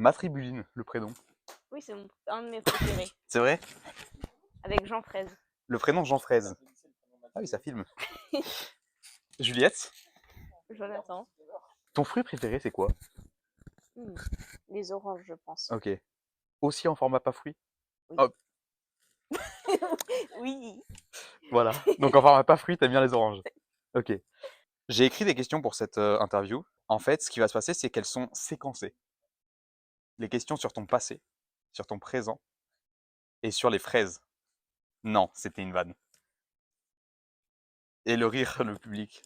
Matribuline, le prénom. Oui, c'est un de mes préférés. C'est vrai? Avec Jean Fraise. Le prénom Jean Fraise. Ah oui, ça filme. Juliette, Jonathan. ton fruit préféré, c'est quoi? Les oranges, je pense. Ok. Aussi en format pas fruit? Oui. Hop, Oui. voilà. Donc en format pas fruit, t'aimes bien les oranges. Ok. J'ai écrit des questions pour cette interview. En fait, ce qui va se passer, c'est qu'elles sont séquencées. Les questions sur ton passé, sur ton présent et sur les fraises. Non, c'était une vanne. Et le rire, le public.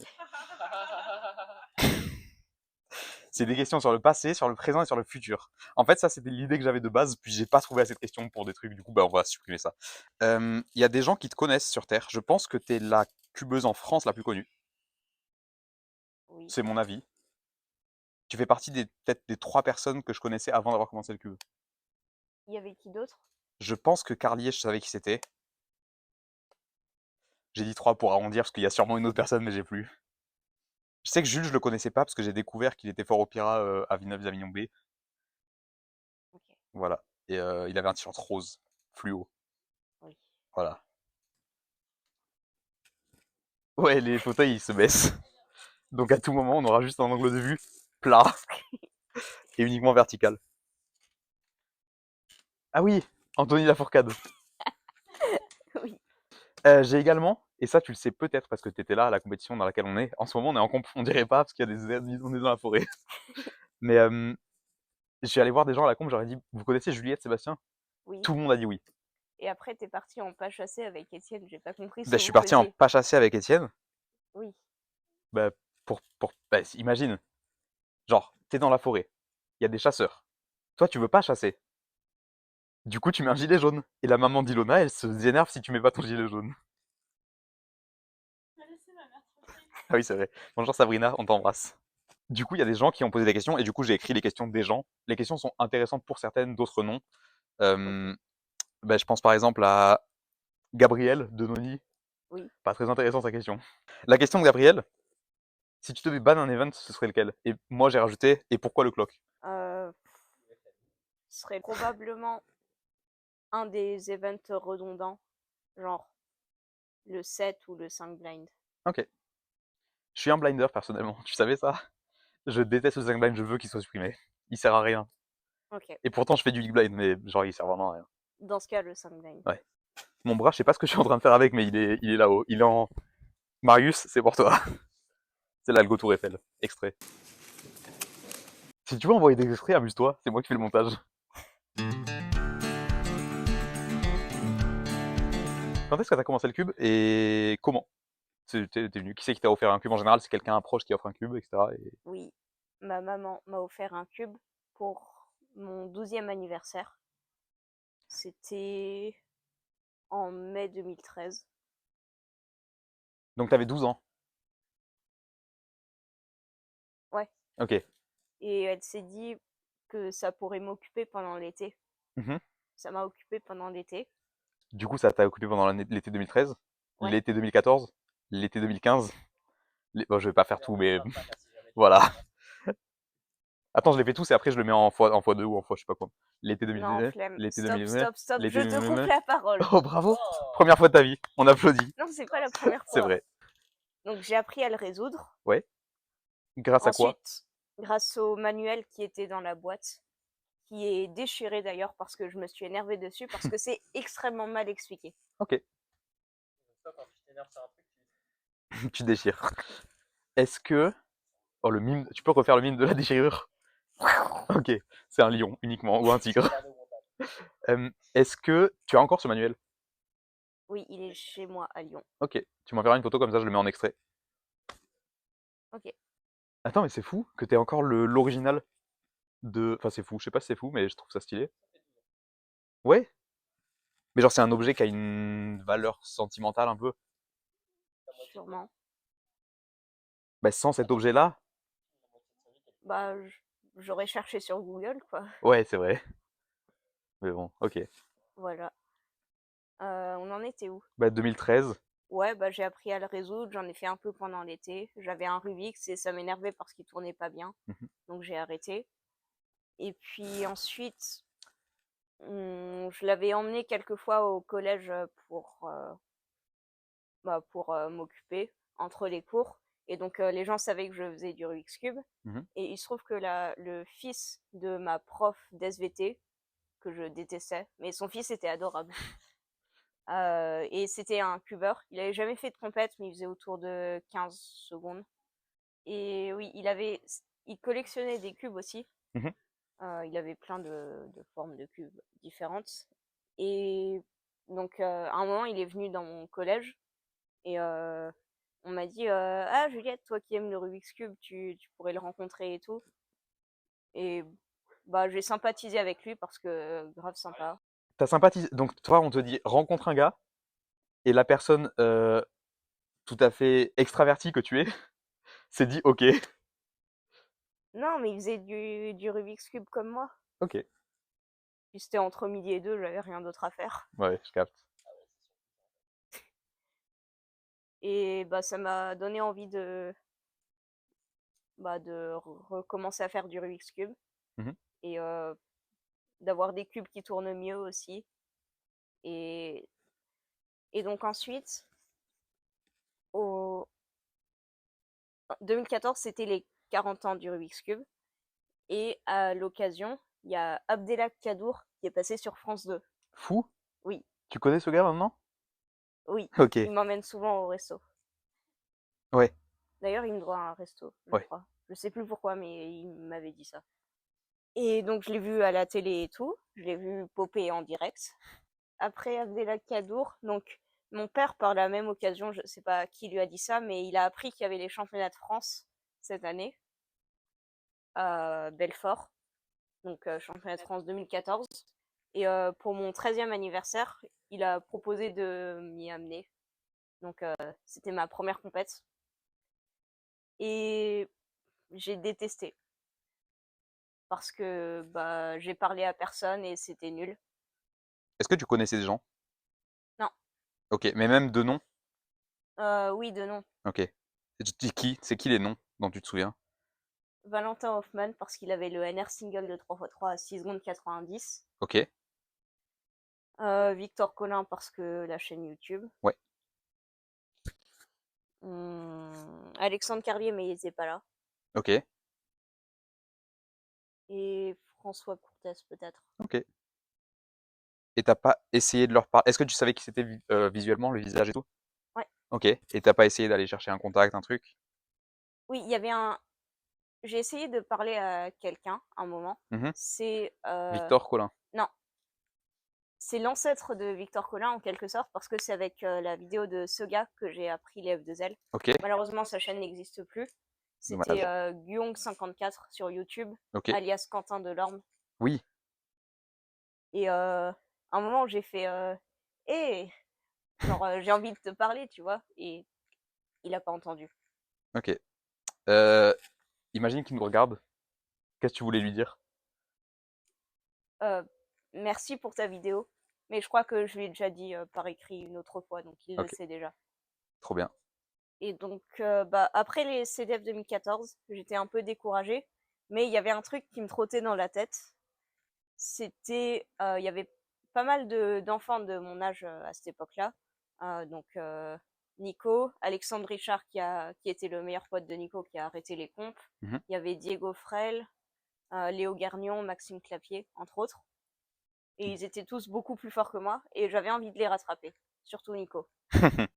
C'est des questions sur le passé, sur le présent et sur le futur. En fait, ça, c'était l'idée que j'avais de base, puis j'ai pas trouvé assez de questions pour des trucs, du coup, bah, on va supprimer ça. Il y a des gens qui te connaissent sur Terre. Je pense que t'es la cubeuse en France la plus connue. Oui. C'est mon avis. Tu fais partie peut-être des 3 personnes que je connaissais avant d'avoir commencé le cube. Il y avait qui d'autre? Je pense que Carlier, je savais qui c'était. J'ai dit 3 pour arrondir, parce qu'il y a sûrement une autre personne, mais j'ai plus. Je sais que Jules, je le connaissais pas, parce que j'ai découvert qu'il était fort au Pira à Villeneuve-Avignon B. Ok. Voilà. Et il avait un t-shirt rose, fluo. Oui. Voilà. Ouais, les fauteuils, ils se baissent. Donc à tout moment, on aura juste un angle de vue plat et uniquement vertical. Ah oui, Anthony Lafourcade. Oui. J'ai également, et ça tu le sais peut-être parce que tu étais là à la compétition dans laquelle on est. En ce moment, on est en comp, on dirait pas parce qu'il y a des on est dans la forêt. Mais je suis allé voir des gens à la comp, j'aurais dit, vous connaissez Juliette Sébastien? Oui. Tout le monde a dit oui. Et après, t'es parti en pas chassé avec Étienne. J'ai pas compris ce Bah, que je suis vous parti en faisiez. pas chassé avec Étienne. Oui. Bah, bah, imagine, genre, t'es dans la forêt, il y a des chasseurs. Toi, tu veux pas chasser. Du coup, tu mets un gilet jaune. Et la maman d'Ilona, elle se énerve si tu mets pas ton gilet jaune. Ah oui, c'est vrai. Bonjour Sabrina, on t'embrasse. Du coup, il y a des gens qui ont posé des questions et du coup, j'ai écrit les questions des gens. Les questions sont intéressantes pour certaines, d'autres non. Bah, je pense par exemple à Gabriel de Noni. Oui. Pas très intéressant sa question. La question de Gabriel, si tu devais ban un event, ce serait lequel? Et moi, j'ai rajouté, et pourquoi le clock? Ce serait probablement un des events redondants, genre le 7 ou le 5 blind. Ok. Je suis un blinder personnellement, tu savais ça? Je déteste le 5 blind, je veux qu'il soit supprimé. Il sert à rien. Ok. Et pourtant, je fais du big blind, mais genre, il sert vraiment à rien. Dans ce cas, le 5 blind. Ouais. Mon bras, je sais pas ce que je suis en train de faire avec, mais il est là-haut. Il est en. Marius, c'est pour toi. C'est l'algo Tour Eiffel. Extrait. Si tu veux envoyer des extraits, amuse-toi, c'est moi qui fais le montage. Quand est-ce que t'as commencé le cube et comment? T'es venu. Qui c'est qui t'a offert un cube? En général, c'est quelqu'un proche qui offre un cube, etc. Et... Oui. Ma maman m'a offert un cube pour mon 12e anniversaire. C'était en mai 2013. Donc t'avais 12 ans. Ouais. Ok. Et elle s'est dit que ça pourrait m'occuper pendant l'été. Mhm. Ça m'a occupé pendant l'été. Du coup, ça t'a occupé pendant l'été 2013, Ouais. l'été 2014, l'été 2015. Bon, je vais pas faire tout, mais voilà. Attends, je les fais tous et après je le mets en fois 2 ou en fois je sais pas quoi. L'été Non, 2019, flemme. l'été Stop, 2019, stop, stop. l'été Je te coupe 2019. la parole. Oh, bravo! Première fois de ta vie, on applaudit. Non, c'est pas la première C'est fois. vrai. Donc j'ai appris à le résoudre. Ouais. Grâce à quoi? Ensuite, grâce au manuel qui était dans la boîte, qui est déchiré d'ailleurs parce que je me suis énervée dessus parce que c'est extrêmement mal expliqué. Ok. Tu déchires. Est-ce que. Oh, le mime. Tu peux refaire le mime de la déchirure? Ok. C'est un lion uniquement ou un tigre. Est-ce que tu as encore ce manuel? Oui, il est chez moi à Lyon. Ok. Tu m'enverras une photo comme ça, je le mets en extrait. Ok. Attends, mais c'est fou que t'aies encore l'original de. Enfin, c'est fou. Je sais pas si c'est fou, mais je trouve ça stylé. Ouais. Mais genre, c'est un objet qui a une valeur sentimentale un peu. Sûrement. Bah, sans cet objet-là, Bah, j'aurais cherché sur Google, quoi. ouais, c'est vrai. Mais bon, ok. Voilà. On en était où? Bah, 2013. Ouais, bah j'ai appris à le résoudre, j'en ai fait un peu pendant l'été. J'avais un Rubik's et ça m'énervait parce qu'il tournait pas bien, Mhm. donc j'ai arrêté. Et puis ensuite, je l'avais emmené quelques fois au collège pour m'occuper entre les cours. Et donc, les gens savaient que je faisais du Rubik's Cube. Mhm. Et il se trouve que le fils de ma prof d'SVT, que je détestais, mais son fils était adorable. Et c'était un cubeur. Il avait jamais fait de compète, mais il faisait autour de 15 secondes. Et oui, il collectionnait des cubes aussi. Mhm. Il avait plein de formes de cubes différentes. Et donc, à un moment, il est venu dans mon collège et on m'a dit ah, Juliette, toi qui aimes le Rubik's Cube, tu pourrais le rencontrer et tout. Et bah, j'ai sympathisé avec lui parce que grave sympa. T'as sympathisé. Donc, toi, on te dit rencontre un gars, et la personne tout à fait extravertie que tu es s'est dit ok. Non, mais il faisait du Rubik's Cube comme moi. Ok, Puis c'était entre midi et deux, j'avais rien d'autre à faire. ouais, je capte. Et bah, ça m'a donné envie de recommencer à faire du Rubik's Cube Mhm. et d'avoir des cubes qui tournent mieux aussi. Et, et donc ensuite, au 2014, c'était les 40 ans du Rubik's Cube. Et à l'occasion, il y a Abdelak Kadour qui est passé sur France 2. Fou. Oui, Tu connais ce gars maintenant? oui, Ok, il m'emmène souvent au resto. ouais, D'ailleurs, il me doit un resto, je ouais. crois. Je sais plus pourquoi, mais il m'avait dit ça. Et donc, je l'ai vu à la télé et tout. Je l'ai vu popper en direct. Après Abdelak Kadour, donc mon père, par la même occasion, je sais pas qui lui a dit ça, mais il a appris qu'il y avait les championnats de France cette année à Belfort, donc championnat de France 2014. Et pour mon 13e anniversaire, il a proposé de m'y amener. Donc c'était ma première compète. Et j'ai détesté parce que bah, j'ai parlé à personne et c'était nul. Est-ce que tu connaissais des gens? Non, Ok, mais même de noms? oui, de nom. Ok. Et tu te dis qui? C'est qui les noms dont tu te souviens? Valentin Hoffman parce qu'il avait le NR single de 3x3 à 6 secondes 90. Ok, Victor Collin parce que la chaîne YouTube. ouais, Alexandre Carlier, mais il n'était pas là. ok, Et François Courtès, peut-être. ok. Et t'as pas essayé de leur parler? Est-ce que tu savais qui c'était visuellement, le visage et tout? Ouais. Ok. Et t'as pas essayé d'aller chercher un contact, un truc? Oui, il y avait un. J'ai essayé de parler à quelqu'un un moment. Mhm. C'est. Victor Collin. Non, c'est l'ancêtre de Victor Collin en quelque sorte, parce que c'est avec la vidéo de ce gars que j'ai appris les F2L. Ok, Malheureusement, sa chaîne n'existe plus. C'était dommage. Guong54 sur YouTube, Ok, alias Quentin Delorme. oui, Et à un moment, j'ai fait hé, genre j'ai envie de te parler, tu vois. Et il a pas entendu. ok. Euh, Imagine qu'il nous regarde. Qu'est-ce que tu voulais lui dire? Euh, Merci pour ta vidéo. Mais je crois que je lui ai déjà dit par écrit une autre fois, donc il le Ok, sait déjà. trop bien. Et donc, bah, après les CDF 2014, j'étais un peu découragée. Mais il y avait un truc qui me trottait dans la tête. C'était, il y avait pas mal d'enfants de mon âge à cette époque-là. Donc, Nico, Alexandre Richard qui était le meilleur pote de Nico qui a arrêté les comptes. Mhm. Il y avait Diego Frel, Léo Garnion, Maxime Clapier, entre autres. Et ils étaient tous beaucoup plus forts que moi et j'avais envie de les rattraper, surtout Nico.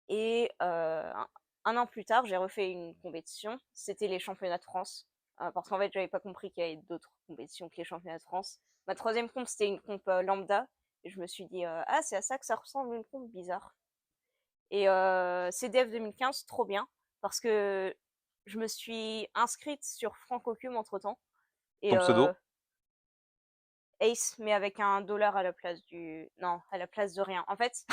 Et un an plus tard, j'ai refait une compétition. C'était les championnats de France. Parce qu'en fait, j'avais pas compris qu'il y avait d'autres compétitions que les championnats de France. Ma troisième comp, c'était une comp lambda. Et je me suis dit, ah, c'est à ça que ça ressemble une comp bizarre. Et CDF 2015, trop bien. Parce que je me suis inscrite sur Francocume entre temps. Et Ton pseudo? Ace, mais avec un dollar à la place du. Non, à la place de rien. En fait,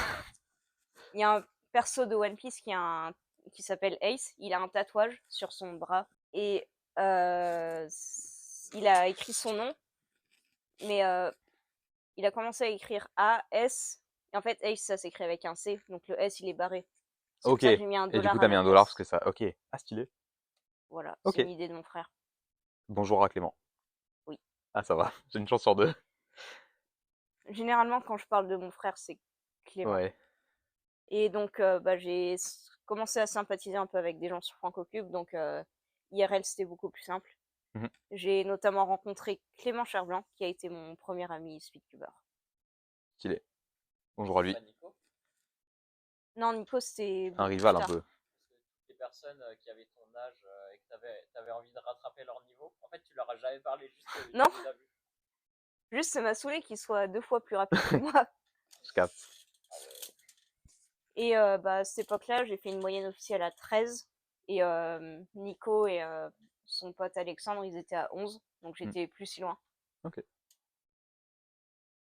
il y a un perso de One Piece qui s'appelle Ace. Il a un tatouage sur son bras. Et il a écrit son nom, mais il a commencé à écrire A, S. Et en fait, Ace, ça s'écrit avec un C. Donc le S, il est barré. C'est pour Ok. ça que j'ai mis un Et du coup, dollar à t'as mis la un dollar parce place. que ça. Ok. Ah, stylé. Voilà, c'est Ok. une idée de mon frère. Bonjour à Clément. Oui. Ah, ça va, j'ai une chance sur deux. Généralement, quand je parle de mon frère, c'est Clément. Ouais. Et donc, j'ai commencé à sympathiser un peu avec des gens sur Francocube, donc IRL, c'était beaucoup plus simple. Mhm. J'ai notamment rencontré Clément Cherblanc, qui a été mon premier ami speedcuber. Stylé. Bonjour à lui. Pas Nico, Non, Nico, c'était Un beaucoup plus rival un tard. peu. parce que toutes les personnes qui avaient ton âge et que t'avais envie de rattraper leur niveau, en fait, tu leur as jamais parlé, juste Non, tu les as vus. juste ça m'a saoulé qu'il soit 2 fois plus rapide que moi. Je capte. Ah ouais. Et à cette époque-là, j'ai fait une moyenne officielle à 13. Et Nico et son pote Alexandre, ils étaient à 11. Donc Hmm. j'étais plus si loin. Ok.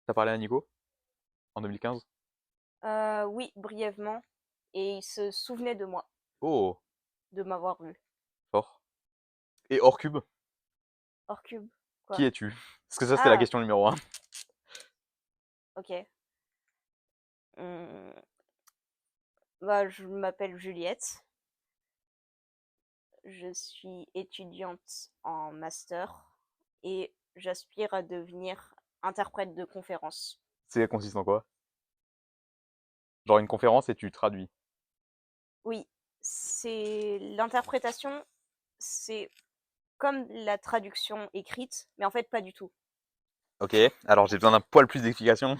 T'as parlé à Nico en 2015? Oui, brièvement. Et il se souvenait de moi, Oh, de m'avoir vu. fort. Et hors cube, Hors cube, quoi. qui es-tu? Parce que ça, c'était la Ah, question numéro un. ok. Hum, je m'appelle Juliette. Je suis étudiante en master et j'aspire à devenir interprète de conférence. C'est consiste en quoi? Genre une conférence et tu traduis. Oui, c'est l'interprétation, c'est comme la traduction écrite, mais en fait pas du tout. Ok, alors j'ai besoin d'un poil plus d'explications.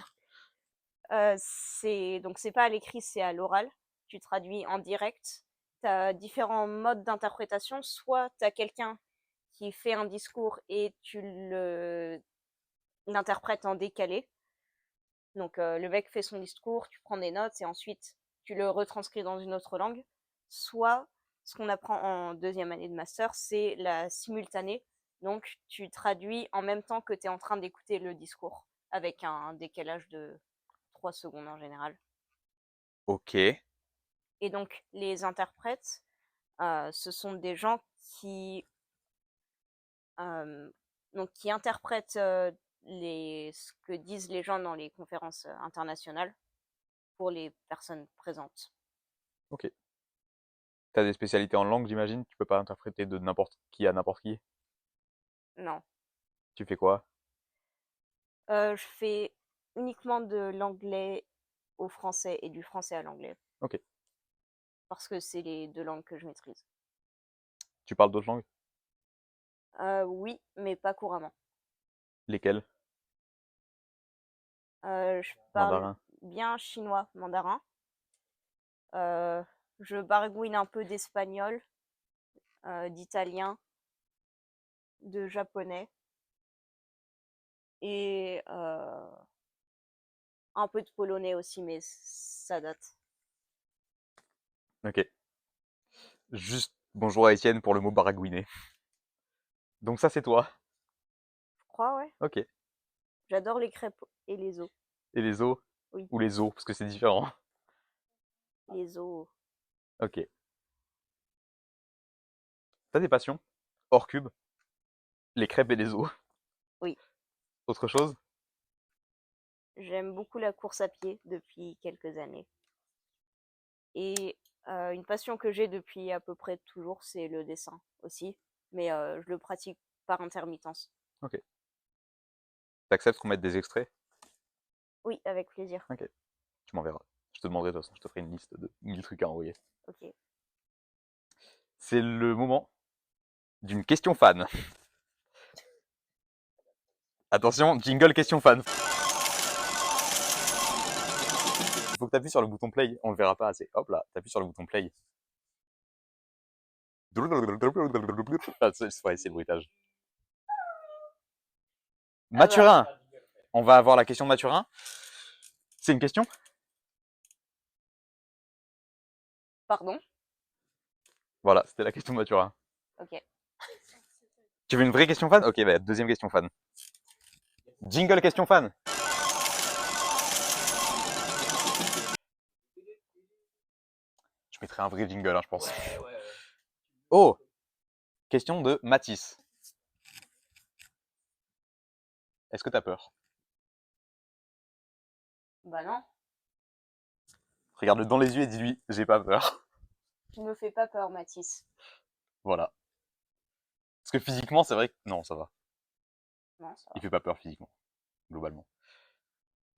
C'est pas à l'écrit, c'est à l'oral. Tu traduis en direct. Tu as différents modes d'interprétation. Soit tu as quelqu'un qui fait un discours et tu l'interprètes en décalé. Donc le mec fait son discours, tu prends des notes et ensuite tu le retranscris dans une autre langue. Soit ce qu'on apprend en deuxième année de master, c'est la simultanée. Donc tu traduis en même temps que tu es en train d'écouter le discours, avec un décalage de 3 secondes en général. Ok, Et donc les interprètes, ce sont des gens euh, qui interprètent ce que disent les gens dans les conférences internationales pour les personnes présentes. ok. T'as des spécialités en langue, j'imagine? Tu peux pas interpréter de n'importe qui à n'importe qui. Non. Tu fais quoi? Je fais uniquement de l'anglais au français et du français à l'anglais, Ok. parce que c'est les 2 langues que je maîtrise. Tu parles d'autres langues? Oui, mais pas couramment. Lesquelles? Je parle Mandarin. bien chinois, mandarin. Euh, je baragouine un peu d'espagnol, d'italien, de japonais et un peu de polonais aussi, mais ça date. Ok. Juste bonjour à Étienne pour le mot baragouiner. Donc ça, c'est toi. Je crois, ouais. Ok. J'adore les crêpes et les os. Et les os? Oui, Ou les os, parce que c'est différent. les os. Ok. T'as des passions? Hors cube? Les crêpes et les os. Oui, Autre chose? j'aime beaucoup la course à pied depuis quelques années. Et une passion que j'ai depuis à peu près toujours, c'est le dessin aussi. Mais je le pratique par intermittence. Ok. T'acceptes qu'on mette des extraits? Oui, avec plaisir. Ok. Tu m'enverras. Je te demanderai de toute façon, je te ferai une liste de 1000 trucs à envoyer. Ok. C'est le moment d'une question fan. Attention, jingle question fan. Il faut que tu appuies sur le bouton play. On le verra pas assez. Hop là, t'appuies sur le bouton play. Ah, c'est le bruitage. Ah bah, Mathurin. On va avoir la question de Mathurin. C'est une question? pardon. Voilà, c'était la question de Mathurin. Ok. Tu veux une vraie question fan? Ok, bah, deuxième question fan. Jingle question fan. Je mettrai un vrai jingle, hein, je pense. Ouais. Oh, question de Mathis. Est-ce que t'as peur? Bah non, Regarde-le dans les yeux et dis-lui, j'ai pas peur. tu me fais pas peur, Mathis. Voilà. Parce que physiquement, c'est vrai que non, ça va. Non, ça Il va. fait pas peur physiquement, globalement.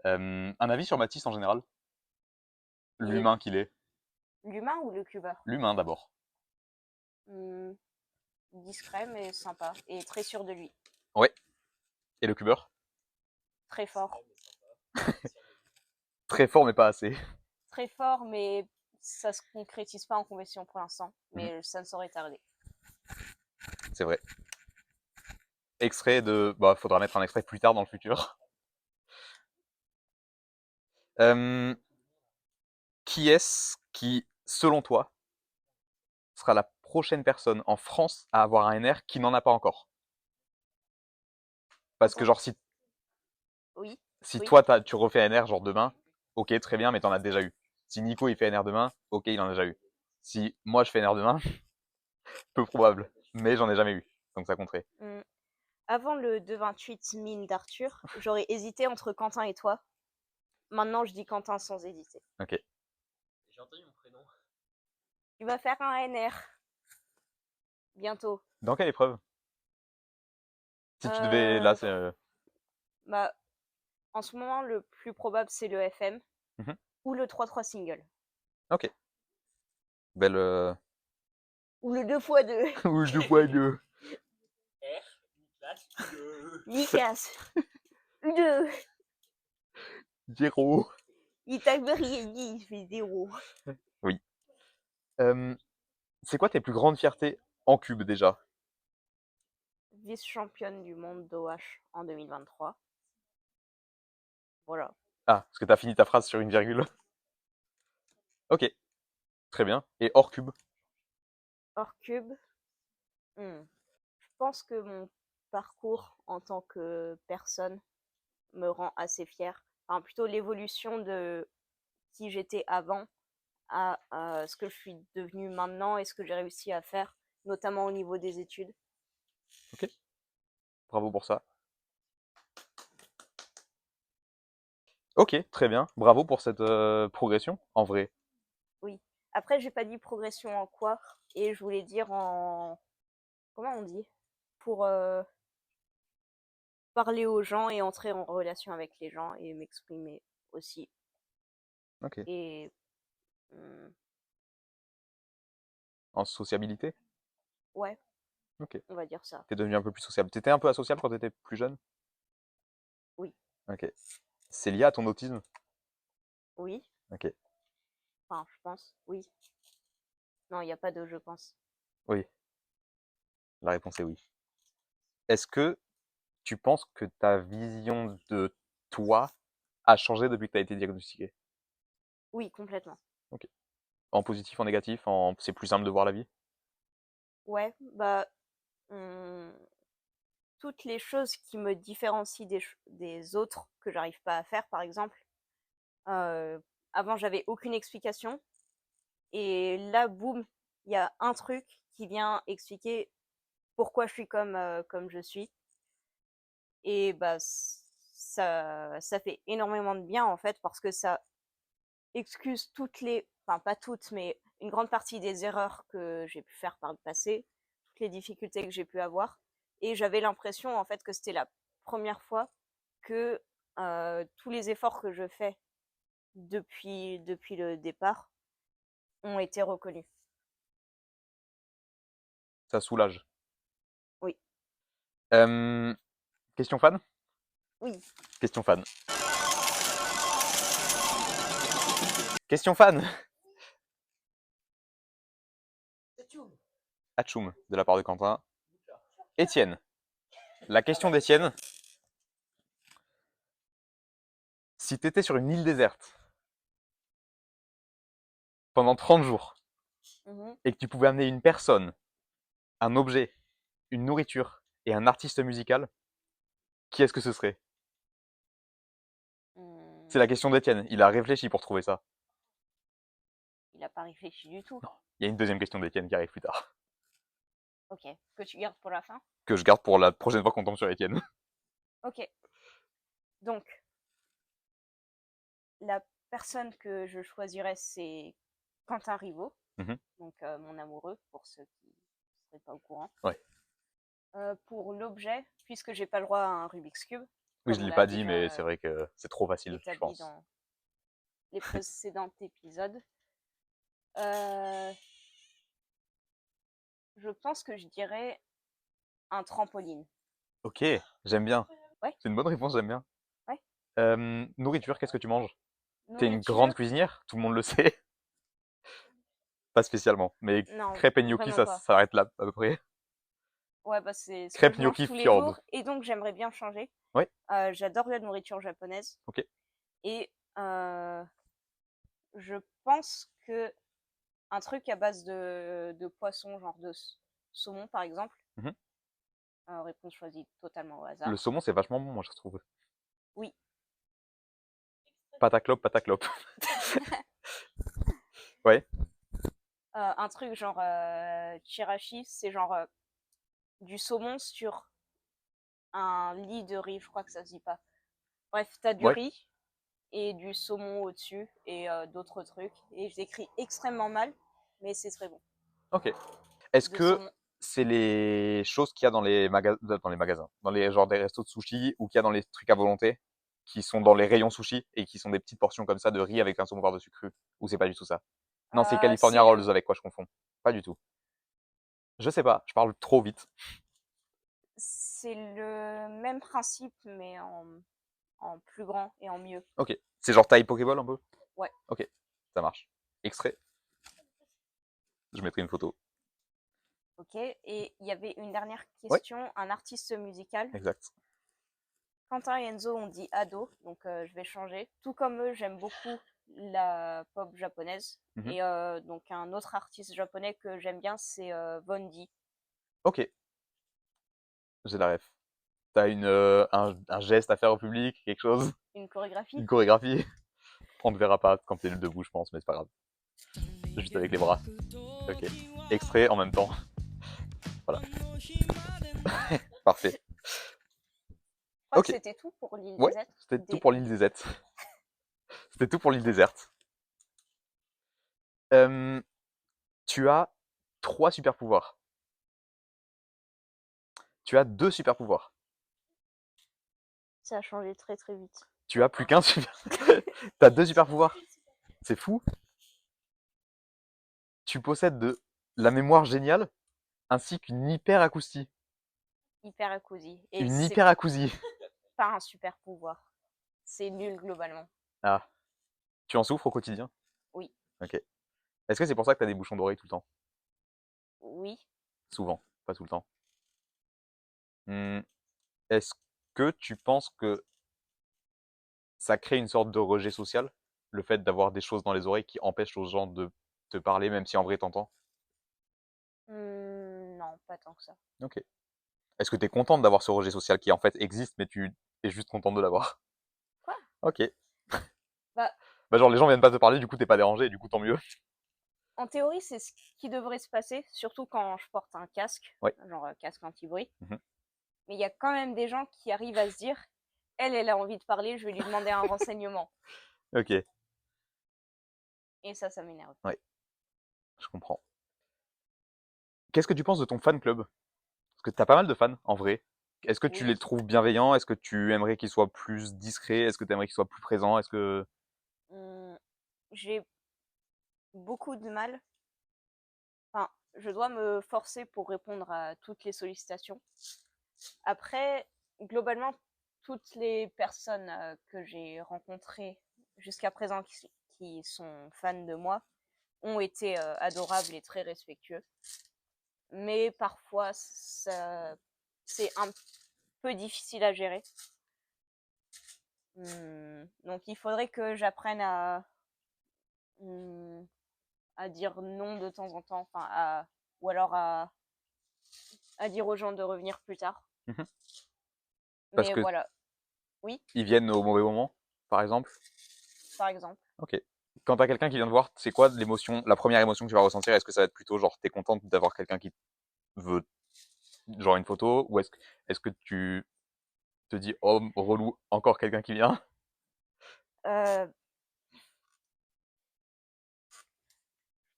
Un avis sur Mathis en général? Il est L'humain qu'il est. l'humain ou le cubeur? L'humain d'abord. Hmm, discret mais sympa et très sûr de lui. Ouais. Et le cubeur? Très fort. Très fort mais pas assez. Très fort mais ça se concrétise pas en compétition pour l'instant. Mhm. Mais ça ne saurait tarder. C'est vrai. Extrait de... Bah, faudra mettre un extrait plus tard dans le futur. Qui est-ce qui, selon toi, sera la prochaine personne en France à avoir un NR qui n'en a pas encore? Parce que Encore? genre, si Oui. si Oui. toi, tu refais un NR genre demain, ok, très bien, mais t'en as déjà eu. Si Nico, il fait NR demain, ok, il en a déjà eu. Si moi, je fais NR demain, peu probable, mais j'en ai jamais eu. Donc ça compterait. Hmm. Avant le 2,28 mine d'Arthur, j'aurais hésité entre Quentin et toi. Maintenant, je dis Quentin sans hésiter. Ok. J'ai entendu mon prénom. Tu vas faire un NR bientôt. Dans quelle épreuve? Si tu devais... Là, c'est... Bah, en ce moment, le plus probable, c'est le FM Mhm. ou le 3-3 single. Ok. Belle... Ou le 2x2. Ou le 2x2. Nikas. 2. Zéro. Il t'a rien dit, il fait 0. Oui. C'est quoi tes plus grandes fiertés en cube déjà? Vice-championne du monde d'OH en 2023. Voilà. Ah, parce que t'as fini ta phrase sur une virgule. Ok, très bien. Et hors cube? Hors cube, je pense que mon parcours en tant que personne me rend assez fière. Enfin, plutôt l'évolution de qui j'étais avant à ce que je suis devenue maintenant et ce que j'ai réussi à faire, notamment au niveau des études. Ok, bravo pour ça. Ok, très bien. Bravo pour cette progression, en vrai. Oui. Après, j'ai pas dit progression en quoi, et je voulais dire en... Comment on dit? Pour parler aux gens et entrer en relation avec les gens et m'exprimer aussi. Ok. Et hum, En sociabilité? ouais, Ok. on va dire ça. T'es devenu un peu plus sociable. T'étais un peu asocial quand t'étais plus jeune? Oui. Ok. C'est lié à ton autisme? Oui. Ok. Enfin, je pense. Oui. Non, il n'y a pas de je pense. Oui, la réponse est oui. Est-ce que tu penses que ta vision de toi a changé depuis que tu as été diagnostiqué? Oui, complètement. Ok. En positif, en négatif, en... c'est plus simple de voir la vie? Ouais, bah, hum, toutes les choses qui me différencient des autres que j'arrive pas à faire, par exemple. Euh, Avant, j'avais aucune explication. Et là, boum, il y a un truc qui vient expliquer pourquoi je suis comme je suis. Et bah, ça fait énormément de bien, en fait, parce que ça excuse toutes les... Enfin, pas toutes, mais une grande partie des erreurs que j'ai pu faire par le passé, toutes les difficultés que j'ai pu avoir. Et j'avais l'impression, en fait, que c'était la première fois que tous les efforts que je fais depuis le départ ont été reconnus. Ça soulage. Oui. Euh, Question fan? Oui. Question fan. Question fan! Atchoum, de la part de Quentin. Étienne. La question d'Étienne. Si t'étais sur une île déserte pendant 30 jours Mhm. et que tu pouvais amener une personne, un objet, une nourriture et un artiste musical, qui est-ce que ce serait? C'est la question d'Étienne. Il a réfléchi pour trouver ça. Il n'a pas réfléchi du tout. Non. Il y a une deuxième question d'Étienne qui arrive plus tard. Ok. Que tu gardes pour la fin. Que je garde pour la prochaine fois qu'on tombe sur Étienne. Ok. Donc, la personne que je choisirais, c'est Quentin Rivaud, Mhm. donc mon amoureux, pour ceux qui ne seraient pas au courant. Ouais. Pour l'objet, puisque j'ai pas le droit à un Rubik's Cube, Oui, comme je on l'ai l'a pas dit, mais déjà c'est vrai que c'est trop facile, je établi pense. dans les précédents épisodes, euh, je pense que je dirais un trampoline. Ok, j'aime bien. Ouais, C'est une bonne réponse, j'aime bien. ouais. Nourriture, qu'est-ce que tu manges? T'es une Nourriture? grande cuisinière, tout le monde le sait. Pas spécialement, mais Non, crêpes et gnocchi, vraiment ça pas. s'arrête là, à peu près. Ouais, bah c'est ce que Crêpes, je mange gnocchi, tous les fjord. jours, et donc j'aimerais bien changer. Ouais, J'adore la nourriture japonaise, ok. et je pense que un truc à base de poisson, genre de saumon par exemple, Mhm. réponse choisie totalement au Le hasard. saumon, c'est vachement bon, moi, je trouve. Oui. Pâte à clope, pâte à clope. Ouais, Un truc genre chirashi, c'est genre du saumon sur un lit de riz, je crois que ça se dit pas. Bref, t'as du ouais, riz et du saumon au-dessus et d'autres trucs. Et j'écris extrêmement mal, mais c'est très bon. ok. Est-ce De que saumon. c'est les choses qu'il y a dans les magasins, dans les genres des restos de sushi ou qu'il y a dans les trucs à volonté, qui sont dans les rayons sushi et qui sont des petites portions comme ça de riz avec un saumon par-dessus cru? Ou c'est pas du tout ça? Non, c'est California C'est Rolls avec quoi je confonds. Pas du tout. Je sais pas, je parle trop vite. le même principe, mais en plus grand et en mieux. Ok. C'est genre taille Pokéball un peu? Ouais, Ok, ça marche. Extrait, je mettrai une photo. ok. Et il y avait une dernière Ouais, question. Un artiste musical. exact. Quentin et Enzo ont dit ado, donc je vais changer. Tout comme eux, j'aime beaucoup la pop japonaise. Mhm. Et donc un autre artiste japonais que j'aime bien, c'est Vondi. Ok, j'ai la ref. T'as un geste à faire au public, quelque chose? Une chorégraphie. Une chorégraphie? On ne verra pas quand t'es debout, je pense, mais c'est pas grave. Juste avec les bras. Ok. Extrait en même temps. Voilà. Parfait. Je crois que Ok. c'était tout pour l'île Ouais, déserte. c'était tout pour l'île déserte. C'était tout pour l'île déserte. Tu as 3 super pouvoirs. Tu as 2 super pouvoirs. Ça a changé très très vite. Tu as plus qu'un super. T'as 2 super pouvoirs. C'est fou. Tu possèdes de la mémoire géniale ainsi qu'une hyperacousie. Hyper acousie. Et Une c'est hyperacousie. pas un super pouvoir. C'est nul globalement. Ah. Tu en souffres au quotidien? Oui. Ok. Est-ce que c'est pour ça que t'as des bouchons d'oreilles tout le temps? Oui. Souvent, pas tout le temps. Est-ce que tu penses que ça crée une sorte de rejet social? Le fait d'avoir des choses dans les oreilles qui empêchent aux gens de te parler, même si en vrai t'entends? Non, pas tant que ça. Ok. Est-ce que t'es contente d'avoir ce rejet social qui en fait existe, mais tu es juste contente de l'avoir? Quoi? Ok. Bah, Bah genre les gens viennent pas te parler, du coup t'es pas dérangé, du coup tant mieux. en théorie, c'est ce qui devrait se passer, surtout quand je porte un casque, Ouais. genre casque anti-bruit. Mhm. Mais il y a quand même des gens qui arrivent à se dire, elle a envie de parler, je vais lui demander un renseignement. Ok. Et ça m'énerve. Ouais, je comprends. Qu'est-ce que tu penses de ton fan club? Parce que t'as pas mal de fans, en vrai. Est-ce que tu Oui. les trouves bienveillants? Est-ce que tu aimerais qu'ils soient plus discrets? Est-ce que tu aimerais qu'ils soient plus présents? Est-ce que... Hum, j'ai beaucoup de mal. Enfin, je dois me forcer pour répondre à toutes les sollicitations. Après, globalement, toutes les personnes que j'ai rencontrées jusqu'à présent qui sont fans de moi ont été adorables et très respectueux. Mais parfois, c'est un peu difficile à gérer. Donc il faudrait que j'apprenne à dire non de temps en temps, ou alors à dire aux gens de revenir plus tard. Mhm. Parce Mais que voilà, oui, ils viennent au mauvais moment, par exemple? par exemple. Ok. Quand t'as quelqu'un qui vient te voir, c'est quoi l'émotion, la première émotion que tu vas ressentir? Est-ce que ça va être plutôt genre t'es contente d'avoir quelqu'un qui veut genre une photo, ou est-ce que tu te dis oh relou, encore quelqu'un qui vient? Je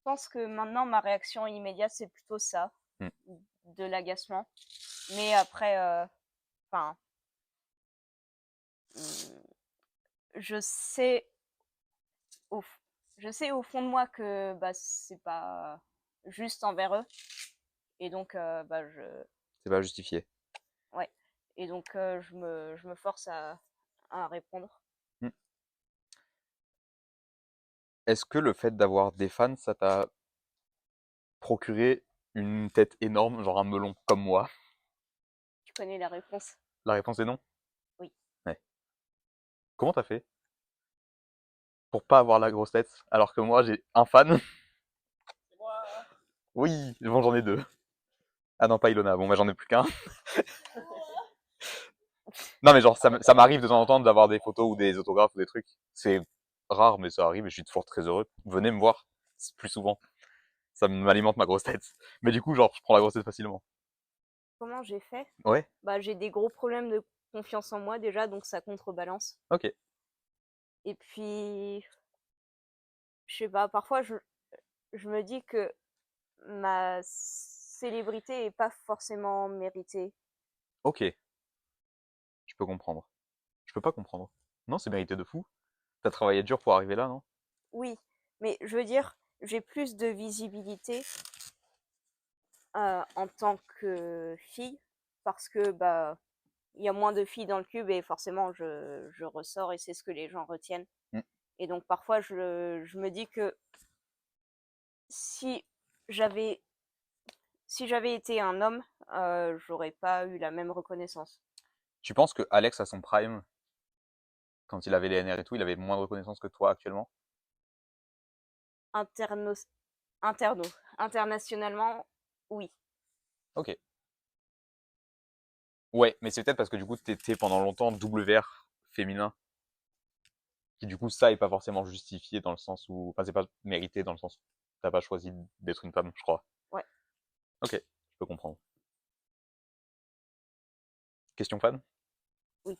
pense que maintenant, ma réaction immédiate, c'est plutôt ça. Mm. de l'agacement. Mais après, enfin, je sais au, je sais au fond de moi que bah, c'est pas juste envers eux. Et donc, bah, C'est pas justifié. ouais. Et donc, je me force à répondre. Mm. Est-ce que le fait d'avoir des fans, ça t'a procuré une tête énorme, genre un melon comme moi? Tu connais la réponse? La réponse est non? Oui. Ouais. Comment t'as fait pour pas avoir la grosse tête alors que moi j'ai un fan? C'est moi. Oui, bon j'en ai deux. Ah non, pas Ilona, bon bah j'en ai plus qu'un. Non mais genre ça m'arrive de temps en temps d'avoir des photos ou des autographes ou des trucs. C'est rare mais ça arrive et je suis toujours très heureux. Venez me voir plus souvent. Ça m'alimente ma grosse tête. Mais du coup genre je prends la grosse tête facilement. Comment j'ai fait? Ouais, Bah, j'ai des gros problèmes de confiance en moi déjà, donc ça contrebalance. ok. Et puis, je sais pas, parfois je me dis que ma célébrité est pas forcément méritée. Ok, je peux comprendre. Je peux pas comprendre. Non, c'est mérité de fou. T'as travaillé dur pour arriver là, non? Oui, mais je veux dire, j'ai plus de visibilité en tant que fille parce que bah il y a moins de filles dans le cube et forcément je ressors et c'est ce que les gens retiennent. Mm. Et donc parfois je me dis que si j'avais si j'avais été un homme, j'aurais pas eu la même reconnaissance. Tu penses que Alex à son prime, quand il avait les NR et tout, il avait moins de reconnaissance que toi actuellement? Interno, interno, internationalement, oui. Ok. Ouais, mais c'est peut-être parce que du coup t'étais pendant longtemps WR féminin, qui du coup ça est pas forcément justifié dans le sens où, enfin c'est pas mérité dans le sens où t'as pas choisi d'être une femme, je crois. Ouais. Ok, je peux comprendre. Question fan? Oui.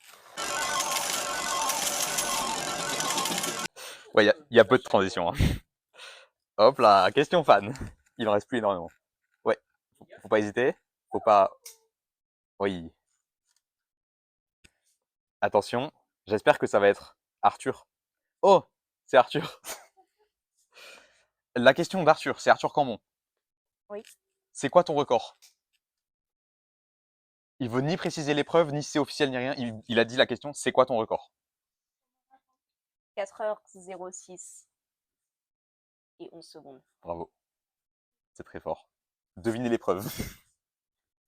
Ouais, y a peu de transition. Hein. Hop là, question fan. Il en reste plus énormément. Ouais, faut pas hésiter. Faut pas. Oui. Attention, j'espère que ça va être Arthur. Oh, c'est Arthur. La question d'Arthur, c'est Arthur Cambon. Oui. C'est quoi ton record? Il veut ni préciser l'épreuve, ni si c'est officiel, ni rien. Il a dit la question, c'est quoi ton record? 4h06 et 11 secondes. Bravo. C'est très fort. Devinez l'épreuve.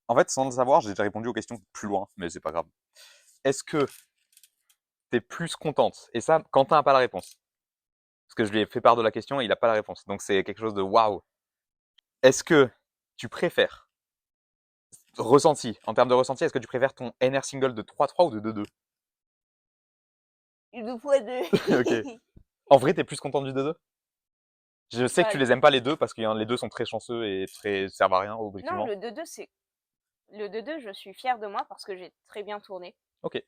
En fait, sans le savoir, j'ai déjà répondu aux questions plus loin, mais c'est pas grave. Est-ce que t'es plus contente? Et ça, Quentin n'a pas la réponse. Parce que je lui ai fait part de la question et il n'a pas la réponse. Donc c'est quelque chose de waouh. Est-ce que tu préfères, ressenti, en termes de ressenti, est-ce que tu préfères ton NR single de 3-3 ou de 2-2? Une fois deux. Ok. En vrai, t'es plus contente du 2-2? Je sais que Bah, tu les aimes pas les deux parce que les deux sont très chanceux et très servent à rien, non, objectivement. le 2-2, le 2-2, je suis fière de moi parce que j'ai très bien tourné. Ok.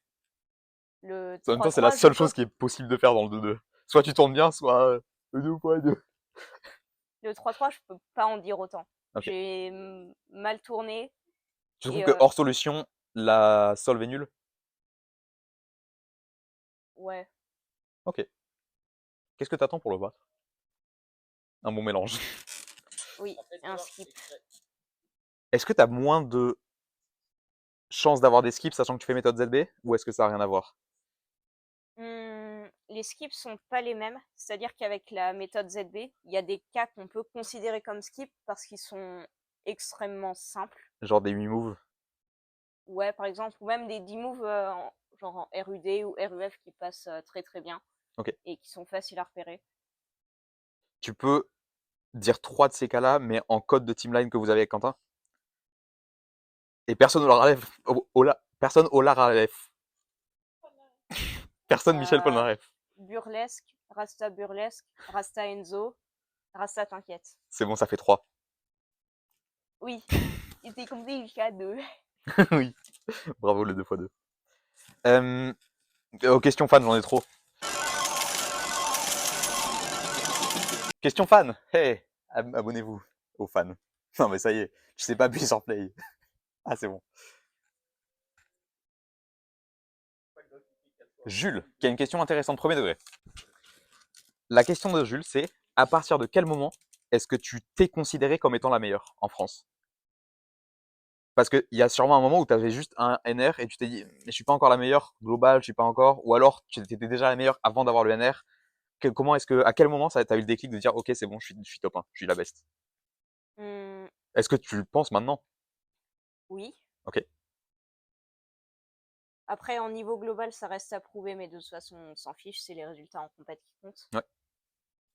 Le En même temps, c'est la 3-3, je seule peux. chose qui est possible de faire dans le 2-2. Soit tu tournes bien, soit 2 ou pas 2. Le 3-3, je peux pas en dire autant. Ok. J'ai mal tourné Tu trouves et que hors solution, la solve est nulle? ouais. Ok. Qu'est-ce que t'attends pour le battre? Un bon mélange. Oui, En fait, un non, skip. Est-ce que t'as moins de chances d'avoir des skips sachant que tu fais méthode ZB ou est-ce que ça n'a rien à voir? Les skips sont pas les mêmes. C'est-à-dire qu'avec la méthode ZB, il y a des cas qu'on peut considérer comme skip parce qu'ils sont extrêmement simples. Genre des 8 moves? Ouais, par exemple, ou même des 10 moves genre en RUD ou RUF qui passent très très bien Ok. et qui sont faciles à repérer. Tu peux dire 3 de ces cas-là, mais en code de teamline que vous avez avec Quentin? Et personne personne Olaralef. Personne Michel Euh, Polnareff. Burlesque, Rasta Enzo, Rasta t'inquiète. C'est bon, ça fait 3. Oui, il était compris jusqu'à 2. Oui. Bravo le 2x2. Aux questions fans, j'en ai trop. Question fan. Hey, abonnez-vous aux fans. Non, mais ça y est, je sais pas appuyer sur play. Ah, c'est bon. Jules, qui a une question intéressante, premier degré. La question de Jules, c'est à partir de quel moment est-ce que tu t'es considéré comme étant la meilleure en France? Parce qu'il y a sûrement un moment où tu avais juste un NR et tu t'es dit, mais je suis pas encore la meilleure globale, je suis pas encore, ou alors tu étais déjà la meilleure avant d'avoir le NR. Comment est-ce que, à quel moment ça t'as eu le déclic de dire, ok, c'est bon, je suis top 1, je suis la best? Hmm, Est-ce que tu le penses maintenant? oui. Ok. Après, en niveau global, ça reste à prouver, mais de toute façon, on s'en fiche, c'est les résultats en compète qui comptent. Ouais.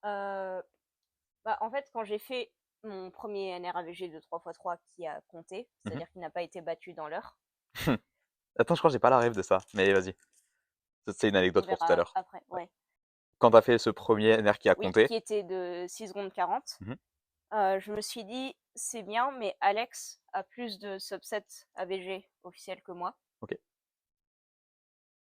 Bah, en fait, quand j'ai fait mon premier NRAVG de 3x3 qui a compté, c'est-à-dire qu'il n'a pas été battu dans l'heure, Attends, je crois que j'ai pas la rêve de ça, mais vas-y. C'est une on anecdote pour tout à verra l'heure. après, ouais. Quand t'as fait ce premier NR qui a Oui, compté, qui était de 6 secondes 40. Mhm. Je me suis dit, c'est bien, mais Alex a plus de subsets AVG officiels que moi. ok,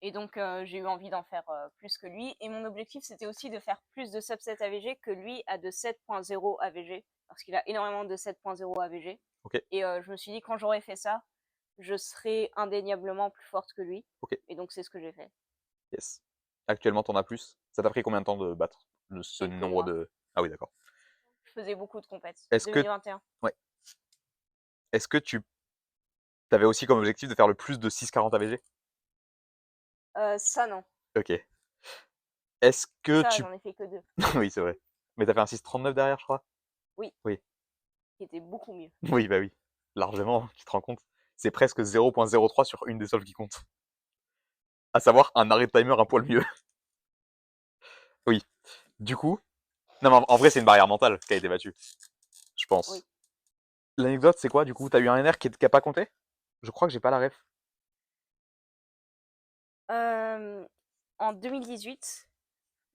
Et donc, j'ai eu envie d'en faire plus que lui. Et mon objectif, c'était aussi de faire plus de subsets AVG que lui a de 7.0 AVG, parce qu'il a énormément de 7.0 AVG. ok, Et je me suis dit, quand j'aurais fait ça, je serais indéniablement plus forte que lui. ok, Et donc, c'est ce que j'ai fait. yes. Actuellement, t'en as plus. Ça t'a pris combien de temps de battre ce Quelques nombre mois. de... Ah oui, d'accord. Je faisais beaucoup de compètes. Est-ce que, 2021. ouais. Est-ce que tu avais aussi comme objectif de faire le plus de 6,40 AVG? Ça, non. Ok. Est-ce que Ça, tu... j'en ai fait que 2. Oui, c'est vrai. Mais t'as fait un 6,39 derrière, je crois? Oui, Oui. qui était beaucoup mieux. Oui, bah oui. Largement, tu te rends compte? C'est presque 0,03 sur une des solves qui compte. À savoir un arrêt de timer un poil mieux. Oui. Du coup... Non, mais en vrai, c'est une barrière mentale qui a été battue. Je Oui. pense. L'anecdote, c'est quoi, du coup? T'as eu un NR qui a pas compté? Je crois que j'ai pas la ref. En 2018,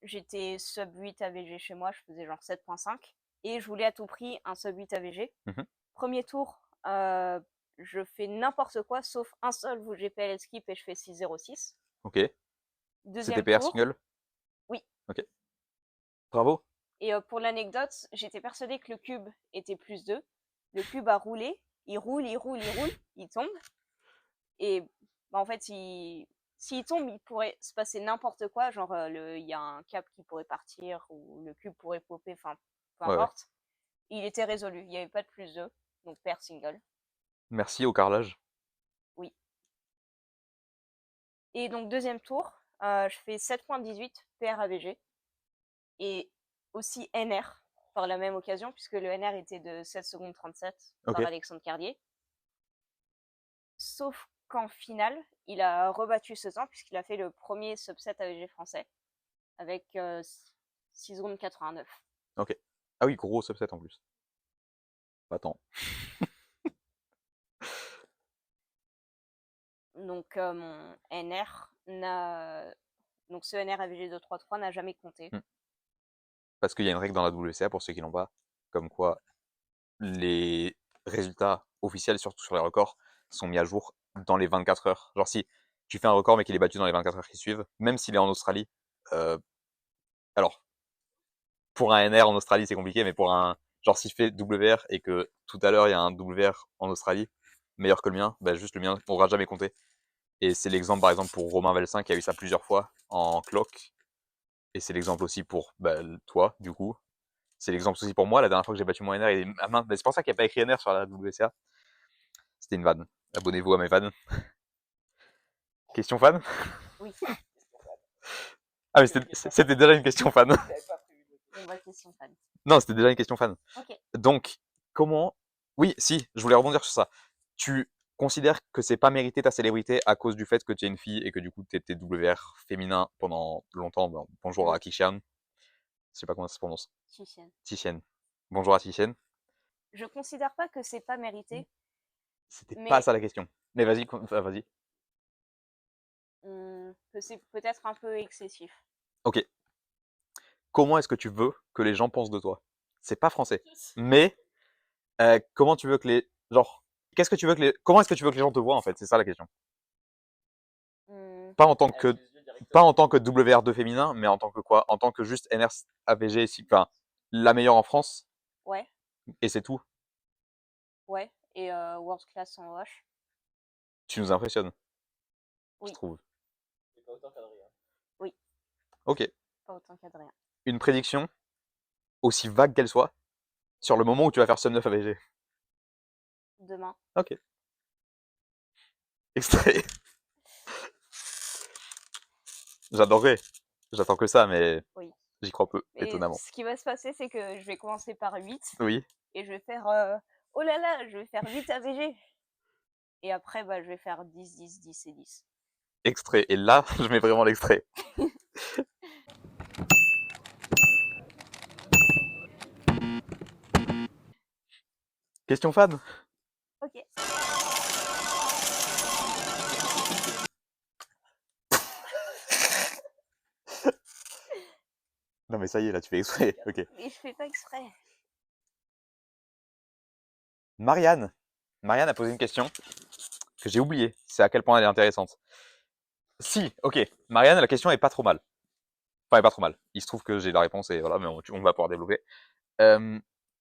j'étais sub 8 AVG chez moi, je faisais genre 7.5 et je voulais à tout prix un sub 8 AVG. Mhm. Premier tour, je fais n'importe quoi sauf un seul où j'ai PL skip et je fais 6.06. Ok. C'était Deuxième PR tour, single? oui. Ok. Bravo. Et pour l'anecdote, j'étais persuadée que le cube était plus 2. Le cube a roulé, il roule, il tombe. Et bah, en fait, s'il tombe, il pourrait se passer n'importe quoi. Genre, il y a un cap qui pourrait partir ou le cube pourrait popper, enfin, peu Ouais, ouais. importe. Il était résolu. Il n'y avait pas de plus 2. Donc, paire single. Merci au carrelage. Oui. Et donc, deuxième tour, je fais 7.18 paire AVG. Et aussi NR par la même occasion, puisque le NR était de 7 secondes 37 Ok. par Alexandre Carlier. Sauf qu'en finale, il a rebattu ce temps, puisqu'il a fait le premier subset AVG français avec 6 secondes 89. Ok. Ah oui, gros subset en plus. Attends. Donc mon NR n'a... Donc ce NR AVG 233 n'a jamais compté. Hmm. Parce qu'il y a une règle dans la WCA, pour ceux qui l'ont pas, comme quoi les résultats officiels, surtout sur les records, sont mis à jour dans les 24 heures. Genre si tu fais un record mais qu'il est battu dans les 24 heures qui suivent, même s'il est en Australie, alors pour un NR en Australie c'est compliqué, mais pour un genre si je fais WR et que tout à l'heure il y a un WR en Australie meilleur que le mien, bah juste le mien on n'aura jamais compté. Et c'est l'exemple par exemple pour Romain Velsin qui a eu ça plusieurs fois en clock. Et c'est l'exemple aussi pour toi du coup. C'est l'exemple aussi pour moi, la dernière fois que j'ai battu mon NR, c'est pour ça qu'il n'y a pas écrit NR sur la WCA. C'était une vanne. Abonnez-vous à mes vannes. Question fan? Oui, Ah mais c'était déjà une question fan. une vraie question fan. Non, c'était déjà une question fan. Ok. Donc, comment... Oui, si, je voulais rebondir sur ça. Tu considères que c'est pas mérité ta célébrité à cause du fait que tu es une fille et que du coup tu étais WR féminin pendant longtemps. Bonjour à Kishan. Je sais pas comment ça se prononce. Chichen. Tishen. Bonjour à Tishen. Je considère pas que c'est pas mérité, C'était pas mais ça la question. Mais vas-y, vas-y. que c'est peut-être un peu excessif. Ok. Comment est-ce que tu veux que les gens pensent de toi? C'est pas français. Mais comment tu veux que les... Genre, qu'est-ce que tu veux que les... Comment est-ce que tu veux que les gens te voient en fait? C'est ça la question. Hmm, Pas en tant Avec que les yeux pas directement. en tant que WR2 féminin, mais en tant que quoi? En tant que juste NR AVG, enfin, la meilleure en France, ouais. et c'est tout. Ouais, et World Class en OH. Tu nous impressionnes, Oui. je trouve. C'est pas autant qu'Adrien. Ok. Pas autant qu'Adrien. Une prédiction, aussi vague qu'elle soit, sur le moment où tu vas faire Sum 9 AVG. Demain. Ok. Extrait. J'adorerais. J'attends que ça, mais Oui. j'y crois peu, Et étonnamment. ce qui va se passer, c'est que je vais commencer par 8 Oui. et je vais faire oh là là, je vais faire 8 AVG. Et après, bah, je vais faire 10, 10, 10 et 10. Extrait. Et là, je mets vraiment l'extrait. Question fan. Ok. Non mais ça y est, là tu fais exprès. Ok. Mais je fais pas exprès. Marianne. Marianne a posé une question que j'ai oubliée. C'est à quel point elle est intéressante. Si, ok. Marianne, la question est pas trop mal. Enfin, elle est pas trop mal. Il se trouve que j'ai la réponse et voilà, mais on va pouvoir développer. Euh,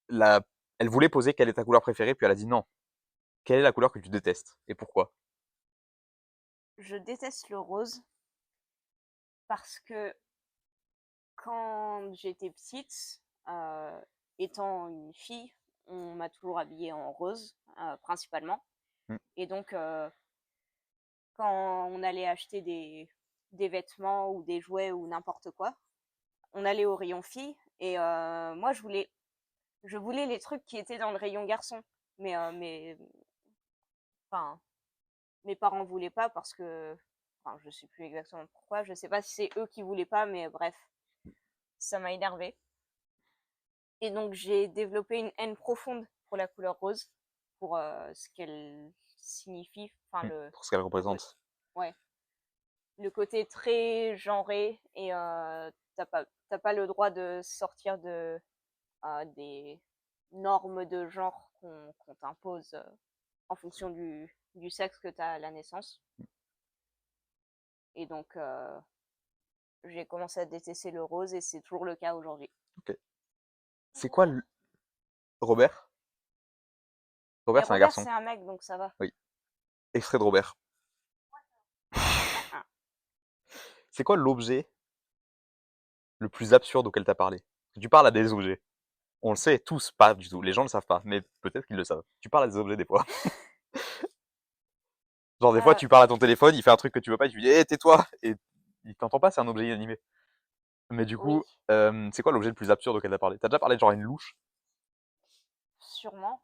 la... Elle voulait poser quelle est ta couleur préférée, puis elle a dit non. Quelle est la couleur que tu détestes et pourquoi? Je déteste le rose parce que quand j'étais petite, étant une fille, on m'a toujours habillée en rose, principalement. Hmm. Et donc, quand on allait acheter des vêtements ou des jouets ou n'importe quoi, on allait au rayon filles et moi je voulais les trucs qui étaient dans le rayon garçon, mais enfin mes parents voulaient pas parce que enfin je sais plus exactement pourquoi, je sais pas si c'est eux qui voulaient pas, mais bref, ça m'a énervée. Et donc j'ai développé une haine profonde pour la couleur rose, pour ce qu'elle signifie, enfin Pour ce qu'elle représente. ouais, le côté très genré et t'as pas le droit de sortir de des normes de genre qu'on t'impose en fonction du sexe que t'as à la naissance. Et donc j'ai commencé à détester le rose et c'est toujours le cas aujourd'hui. Ok. C'est quoi le... Robert? Mais Robert, c'est un Robert, garçon. c'est un mec, donc ça va. Oui. Extrait de Robert. Ah, C'est quoi l'objet le plus absurde auquel t'as parlé? Tu parles à des objets. On le sait tous, pas du tout. Les gens le savent pas, mais peut-être qu'ils le savent. Tu parles à des objets des fois. Genre des fois, ah. tu parles à ton téléphone, il fait un truc que tu veux pas, et tu lui dis «Hé, tais-toi!» et il t'entend pas, c'est un objet inanimé. Mais du Oui, coup, c'est quoi l'objet le plus absurde auquel t'as parlé? T'as déjà parlé de genre une louche? sûrement.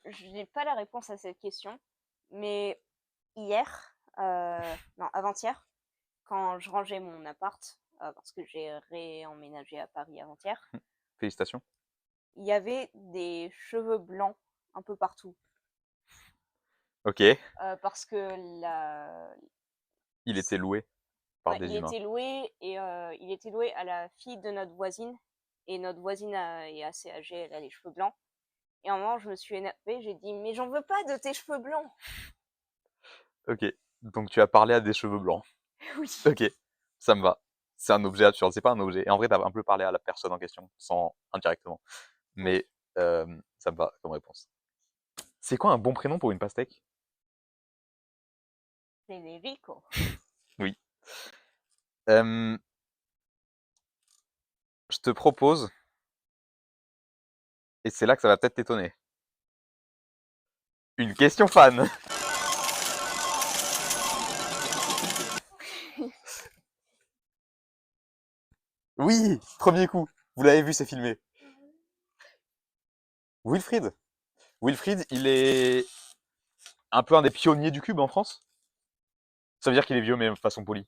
Je n'ai pas la réponse à cette question, mais hier, non, avant-hier, quand je rangeais mon appart, parce que j'ai réemménagé à Paris avant-hier, Félicitations. il y avait des cheveux blancs un peu partout. Ok. Parce que Il était loué par ouais, des il humains. était loué et il était loué à la fille de notre voisine. Et notre voisine est assez âgée, elle a les cheveux blancs. Et à un moment, je me suis énervée, j'ai dit mais j'en veux pas de tes cheveux blancs. Ok. Donc tu as parlé à des cheveux blancs. Oui. Ok. Ça me va. C'est un objet absurde, c'est pas un objet. Et en vrai, t'as un peu parlé à la personne en question, sans indirectement. Oui. Mais ça me va comme réponse. C'est quoi un bon prénom pour une pastèque? Federico. Oui. Je te propose, et c'est là que ça va peut-être t'étonner, une question fan. Oui, premier coup. Vous l'avez vu, c'est filmé. Wilfried. Wilfried, il est un peu un des pionniers du cube en France. Ça veut dire qu'il est vieux, mais de façon polie.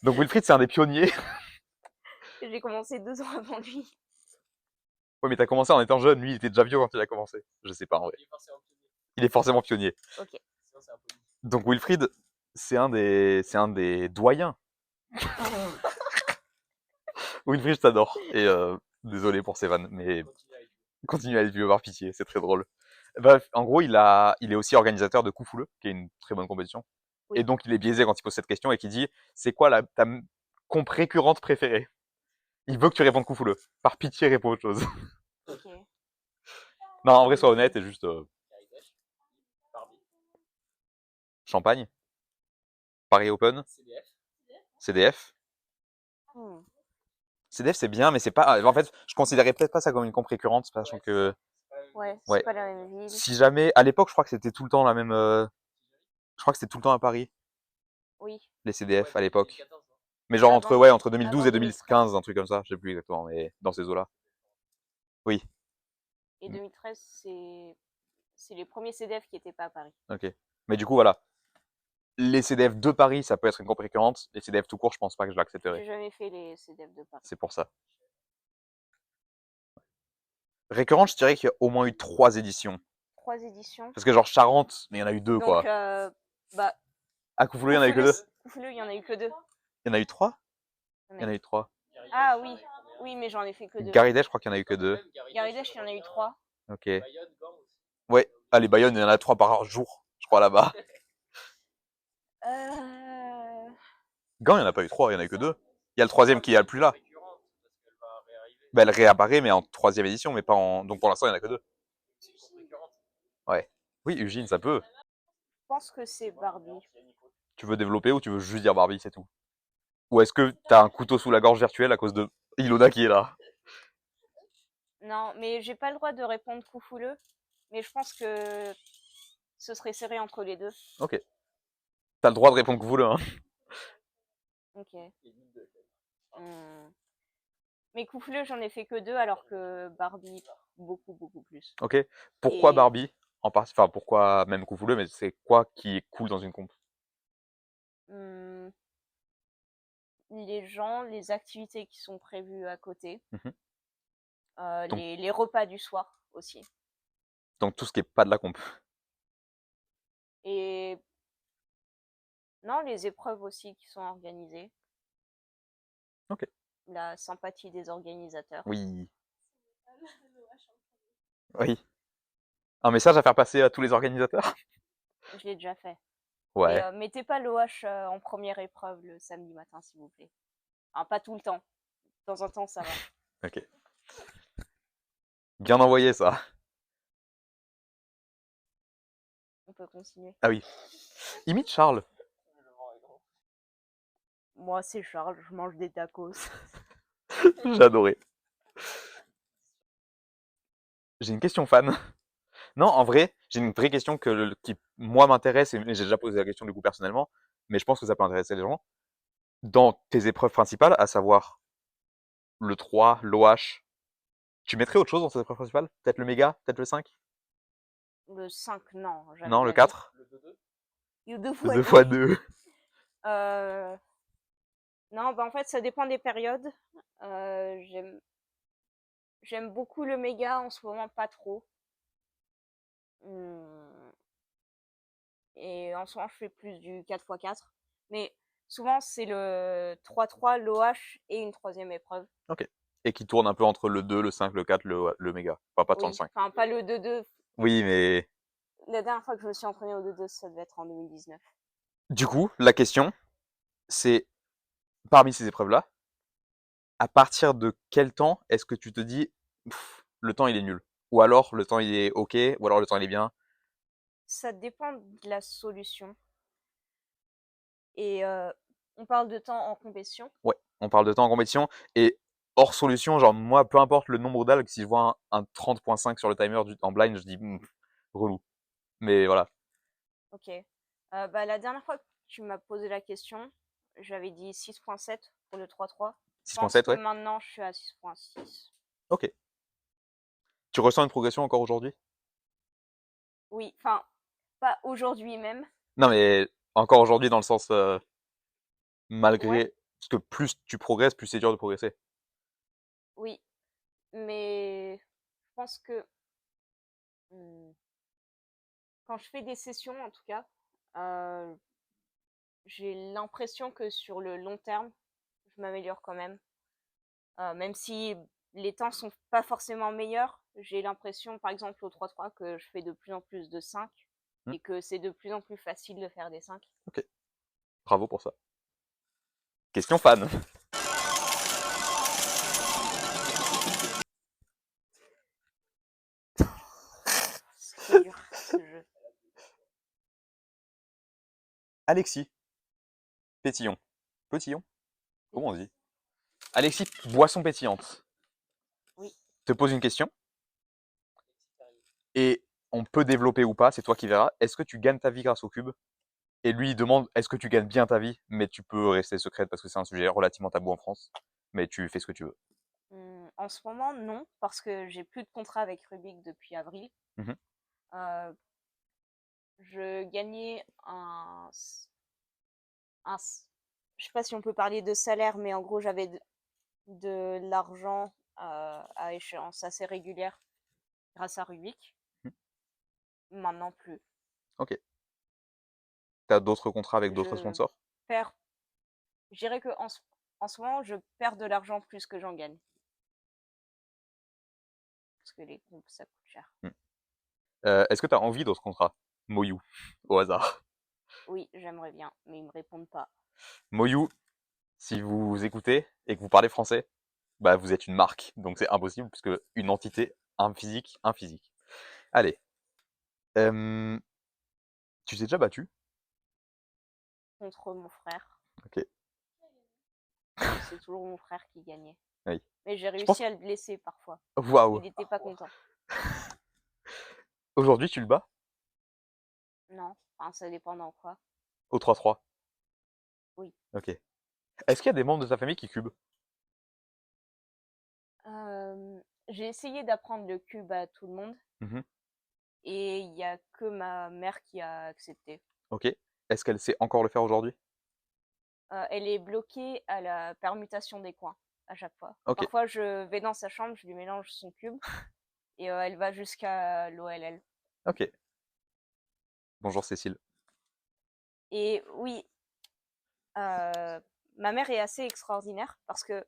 Donc Wilfried, c'est un des pionniers. J'ai commencé 2 ans avant lui. Ouais, mais t'as commencé en étant jeune. Lui, il était déjà vieux quand il a commencé. Je sais pas en vrai. Il est forcément pionnier. Il est forcément pionnier. Ok. Sinon, c'est impoli. Donc Wilfried, c'est un des doyens. Wilfried, je t'adore. Et désolé pour ces vannes, mais Continue avec lui. continue à être vieux par pitié, c'est très drôle. Bref, en gros, il est aussi organisateur de Coup Fouleux, qui est une très bonne compétition. Oui. Et donc, il est biaisé quand il pose cette question et qu'il dit c'est quoi ta comp récurrente préférée? Il veut que tu répondes Coup Fouleux. Par pitié, réponds autre chose. Ok. Non, en vrai, sois honnête et juste Carrie Dash, Barbie, champagne, Paris Open, CDF. CDF. Hmm. CDF, c'est bien, mais c'est pas. En fait, je considérais peut-être pas ça comme une comp récurrente, sachant Ouais, c'est que. ça. C'est pas la même Ouais, ville. c'est Ouais. pas la même ville. Si jamais. À l'époque, je crois que c'était tout le temps la même. Je crois que c'était tout le temps à Paris, Oui. les Ouais, CDF à depuis l'époque. 2014, non Mais genre entre, Avant, ouais, entre 2012 avant et 2013. 2015, un truc comme ça, je sais plus exactement, mais dans ces eaux-là. Oui, Et 2013, c'est les premiers CDF qui étaient pas à Paris. ok. Mais du coup, voilà. Les CDF de Paris, ça peut être une comp récurrente. Les CDF tout court, je pense pas que je l'accepterai. J'ai jamais fait les CDF de Paris. C'est pour ça. Récurrente, je dirais qu'il y a au moins eu 3 éditions. 3 éditions. Parce que genre Charente, mais il y en a eu 2, Donc, quoi. bah, À Coufouleux, il y en a eu que 2. Coufouleux, il y en a eu que 2. Il y en a eu 3. Il y en a eu 3. Ah oui, oui, mais j'en ai fait que 2. Garidet, je crois qu'il y en a eu que 2. Garidesh, il y en a eu 3. Ok. Bayonne, Gand aussi. Ouais. Ah, les Bayonne, il y en a 3 par jour, je crois, là-bas. Euh... Gand, il n'y en a pas eu 3, il y en a eu que 2. Il y a le troisième qui est plus là. Récurrente, parce qu'elle va réarriver. Bah, elle réapparaît, mais en 3e édition, mais pas en. Donc pour l'instant, il n'y en a que 2. C'est une comp récurrente. Ouais. Oui, Eugene, ça peut. Je pense que c'est Barbie. Tu veux développer ou tu veux juste dire Barbie, c'est tout? Ou est-ce que t'as un couteau sous la gorge virtuel à cause de Ilona qui est là? Non, mais j'ai pas le droit de répondre Coufouleux. Mais je pense que ce serait serré entre les deux. Ok. T'as le droit de répondre que vous voulez, hein. Ok. Mais Coufouleux, j'en ai fait que 2, alors que Barbie, beaucoup, beaucoup plus. Ok. Pourquoi Et- Barbie en partie? Enfin, pourquoi même coup voulez, mais c'est quoi qui est cool dans une comp? Hmm, les gens, les activités qui sont prévues à côté, Mhm. Donc- les repas du soir aussi. Donc tout ce qui est pas de la comp. Et non, les épreuves aussi qui sont organisées. Ok. La sympathie des organisateurs. Oui. Oui. Un message à faire passer à tous les organisateurs? Je l'ai déjà fait. Ouais. Et mettez pas l'OH en première épreuve le samedi matin, s'il vous plaît. Enfin, pas tout le temps. De temps en temps, ça va. Ok. Bien envoyé ça. On peut continuer. Ah oui. Imite Charles. Moi, c'est Charles, je mange des tacos. J'ai adoré. J'ai une question fan. Non, en vrai, j'ai une vraie question qui, moi, m'intéresse, et j'ai déjà posé la question du coup personnellement, mais je pense que ça peut intéresser les gens. Dans tes épreuves principales, à savoir le 3, l'OH, tu mettrais autre chose dans tes épreuves principales? Peut-être le méga? Peut-être le 5? Le 5, non, jamais Non, de le la vie. 4? Le 2-2. You deux Le fois 2 deux. x 2. Non, bah en fait, ça dépend des périodes. J'aime beaucoup le méga, en ce moment, pas trop. Et en ce moment, je fais plus du 4x4. Mais souvent, c'est le 3-3, l'OH et une troisième épreuve. Ok. Et qui tourne un peu entre le 2, le 5, le 4, le méga. Enfin, pas tant le Oui, 5. enfin, pas le 2-2. Oui, mais La dernière fois que je me suis entraînée au 2-2, ça devait être en 2019. du coup, la question, c'est parmi ces épreuves-là, à partir de quel temps est-ce que tu te dis le temps il est nul? Ou alors le temps il est ok, ou alors le temps il est bien? Ça dépend de la solution. Et on parle de temps en compétition. Ouais, on parle de temps en compétition. Et hors solution, genre moi, peu importe le nombre d'algues, si je vois un 30.5 sur le timer en blind, je dis relou. Mais voilà, Ok. Bah, la dernière fois que tu m'as posé la question, j'avais dit 6.7 pour le 3-3. Je pense 6.7, que ouais. maintenant, je suis à 6.6. Ok. Tu ressens une progression encore aujourd'hui? Oui, enfin, pas aujourd'hui même. Non, mais encore aujourd'hui dans le sens Ouais, malgré. Parce que plus tu progresses, plus c'est dur de progresser. oui. Mais je pense que hmm, quand je fais des sessions, en tout cas, euh, j'ai l'impression que sur le long terme, je m'améliore quand même. Même si les temps sont pas forcément meilleurs, j'ai l'impression, par exemple, au 3-3, que je fais de plus en plus de 5 Hmm, et que c'est de plus en plus facile de faire des 5. ok. Bravo pour ça. Question fan. Alexis, pétillon. Petillon? Comment on dit? Alexis, boisson pétillante. Oui. Te pose une question et on peut développer ou pas, c'est toi qui verras. Est-ce que tu gagnes ta vie grâce au cube? Et lui, il demande est-ce que tu gagnes bien ta vie? Mais tu peux rester secrète parce que c'est un sujet relativement tabou en France. Mais tu fais ce que tu veux. En ce moment, non, parce que j'ai plus de contrat avec Rubik depuis avril. Mhm. Je gagnais je sais pas si on peut parler de salaire, mais en gros, j'avais de l'argent à échéance assez régulière grâce à Rubik. Maintenant, plus. Ok. T'as d'autres contrats avec d'autres Je sponsors? perds. Je dirais que en ce moment, je perds de l'argent plus que j'en gagne. Parce que les groupes, ça coûte cher. Est-ce que tu as envie d'autres contrats? Moyou, au hasard. Oui, j'aimerais bien, mais ils me répondent pas. Moyou, si vous écoutez et que vous parlez français, bah vous êtes une marque, donc c'est impossible puisque une entité, un physique, un physique. Allez. Tu t'es déjà battu? Contre mon frère. Ok. C'est toujours mon frère qui gagnait. Oui. Mais j'ai Je pense. réussi à le blesser parfois. Waouh. Il n'était pas content. Aujourd'hui, tu le bats Non, enfin, ça dépend dans quoi. au 3-3. Oui. Ok. Est-ce qu'il y a des membres de ta famille qui cubent? J'ai essayé d'apprendre le cube à tout le monde Mhm. et il y a que ma mère qui a accepté. Ok. Est-ce qu'elle sait encore le faire aujourd'hui? Elle est bloquée à la permutation des coins à chaque fois. Ok. Parfois, je vais dans sa chambre, je lui mélange son cube et elle va jusqu'à l'OLL. Ok. Bonjour Cécile. Et oui, ma mère est assez extraordinaire parce que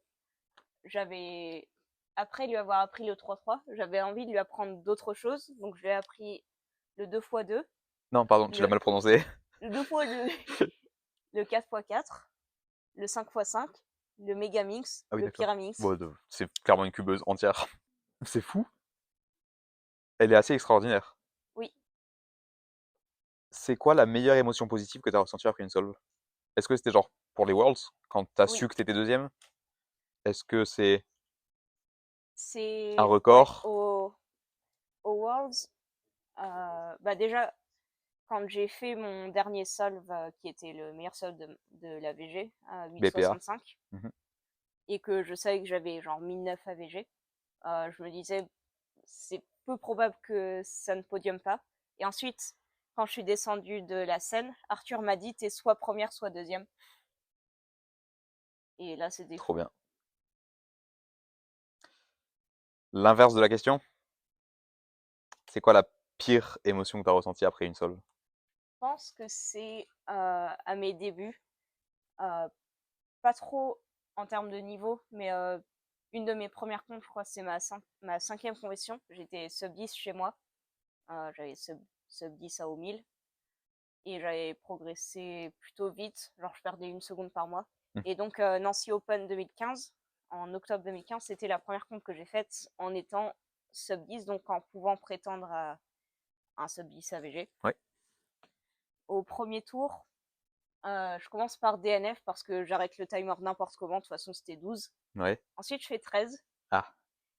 j'avais, après lui avoir appris le 3-3, j'avais envie de lui apprendre d'autres choses. Donc, je lui ai appris le 2x2, Non, pardon, tu l'as le, mal prononcé. le 2x2, le 4x4, le 5x5, le Megamix, Ah oui, le d'accord. Pyramix. Bon, c'est clairement une cubeuse entière. C'est fou. Elle est assez extraordinaire. Oui, C'est quoi la meilleure émotion positive que tu as ressentie après une solve? Est-ce que c'était genre pour les Worlds, quand tu as oui. su que tu étais deuxième? Est-ce que c'est un C'est, ouais, record? au Worlds, bah déjà, quand j'ai fait mon dernier solve, qui était le meilleur solve de la VG, à BPA? 8,65, Mhm. et que je savais que j'avais genre 1009 à VG, je me disais, c'est peu probable que ça ne podium pas. Et ensuite, quand je suis descendue de la scène, Arthur m'a dit, t'es soit première, soit deuxième. Et là, c'était Trop fou. bien. L'inverse de la question, c'est quoi la pire émotion que tu as ressentie après une solve? Je pense que c'est à mes débuts, euh, pas trop en termes de niveau, mais une de mes premières comptes, je crois, c'est ma cinquième compétition. J'étais sub 10 chez moi. J'avais sub 10 à 1000 et j'avais progressé plutôt vite. Genre, je perdais une seconde par mois. Hmm. Et donc, Nancy Open 2015, en octobre 2015, c'était la première compte que j'ai faite en étant sub 10, donc en pouvant prétendre à un sub 10 AVG. Ouais. Au premier tour, je commence par DNF parce que j'arrête le timer n'importe comment. De toute façon, c'était 12. Ouais. Ensuite, je fais 13. Ah.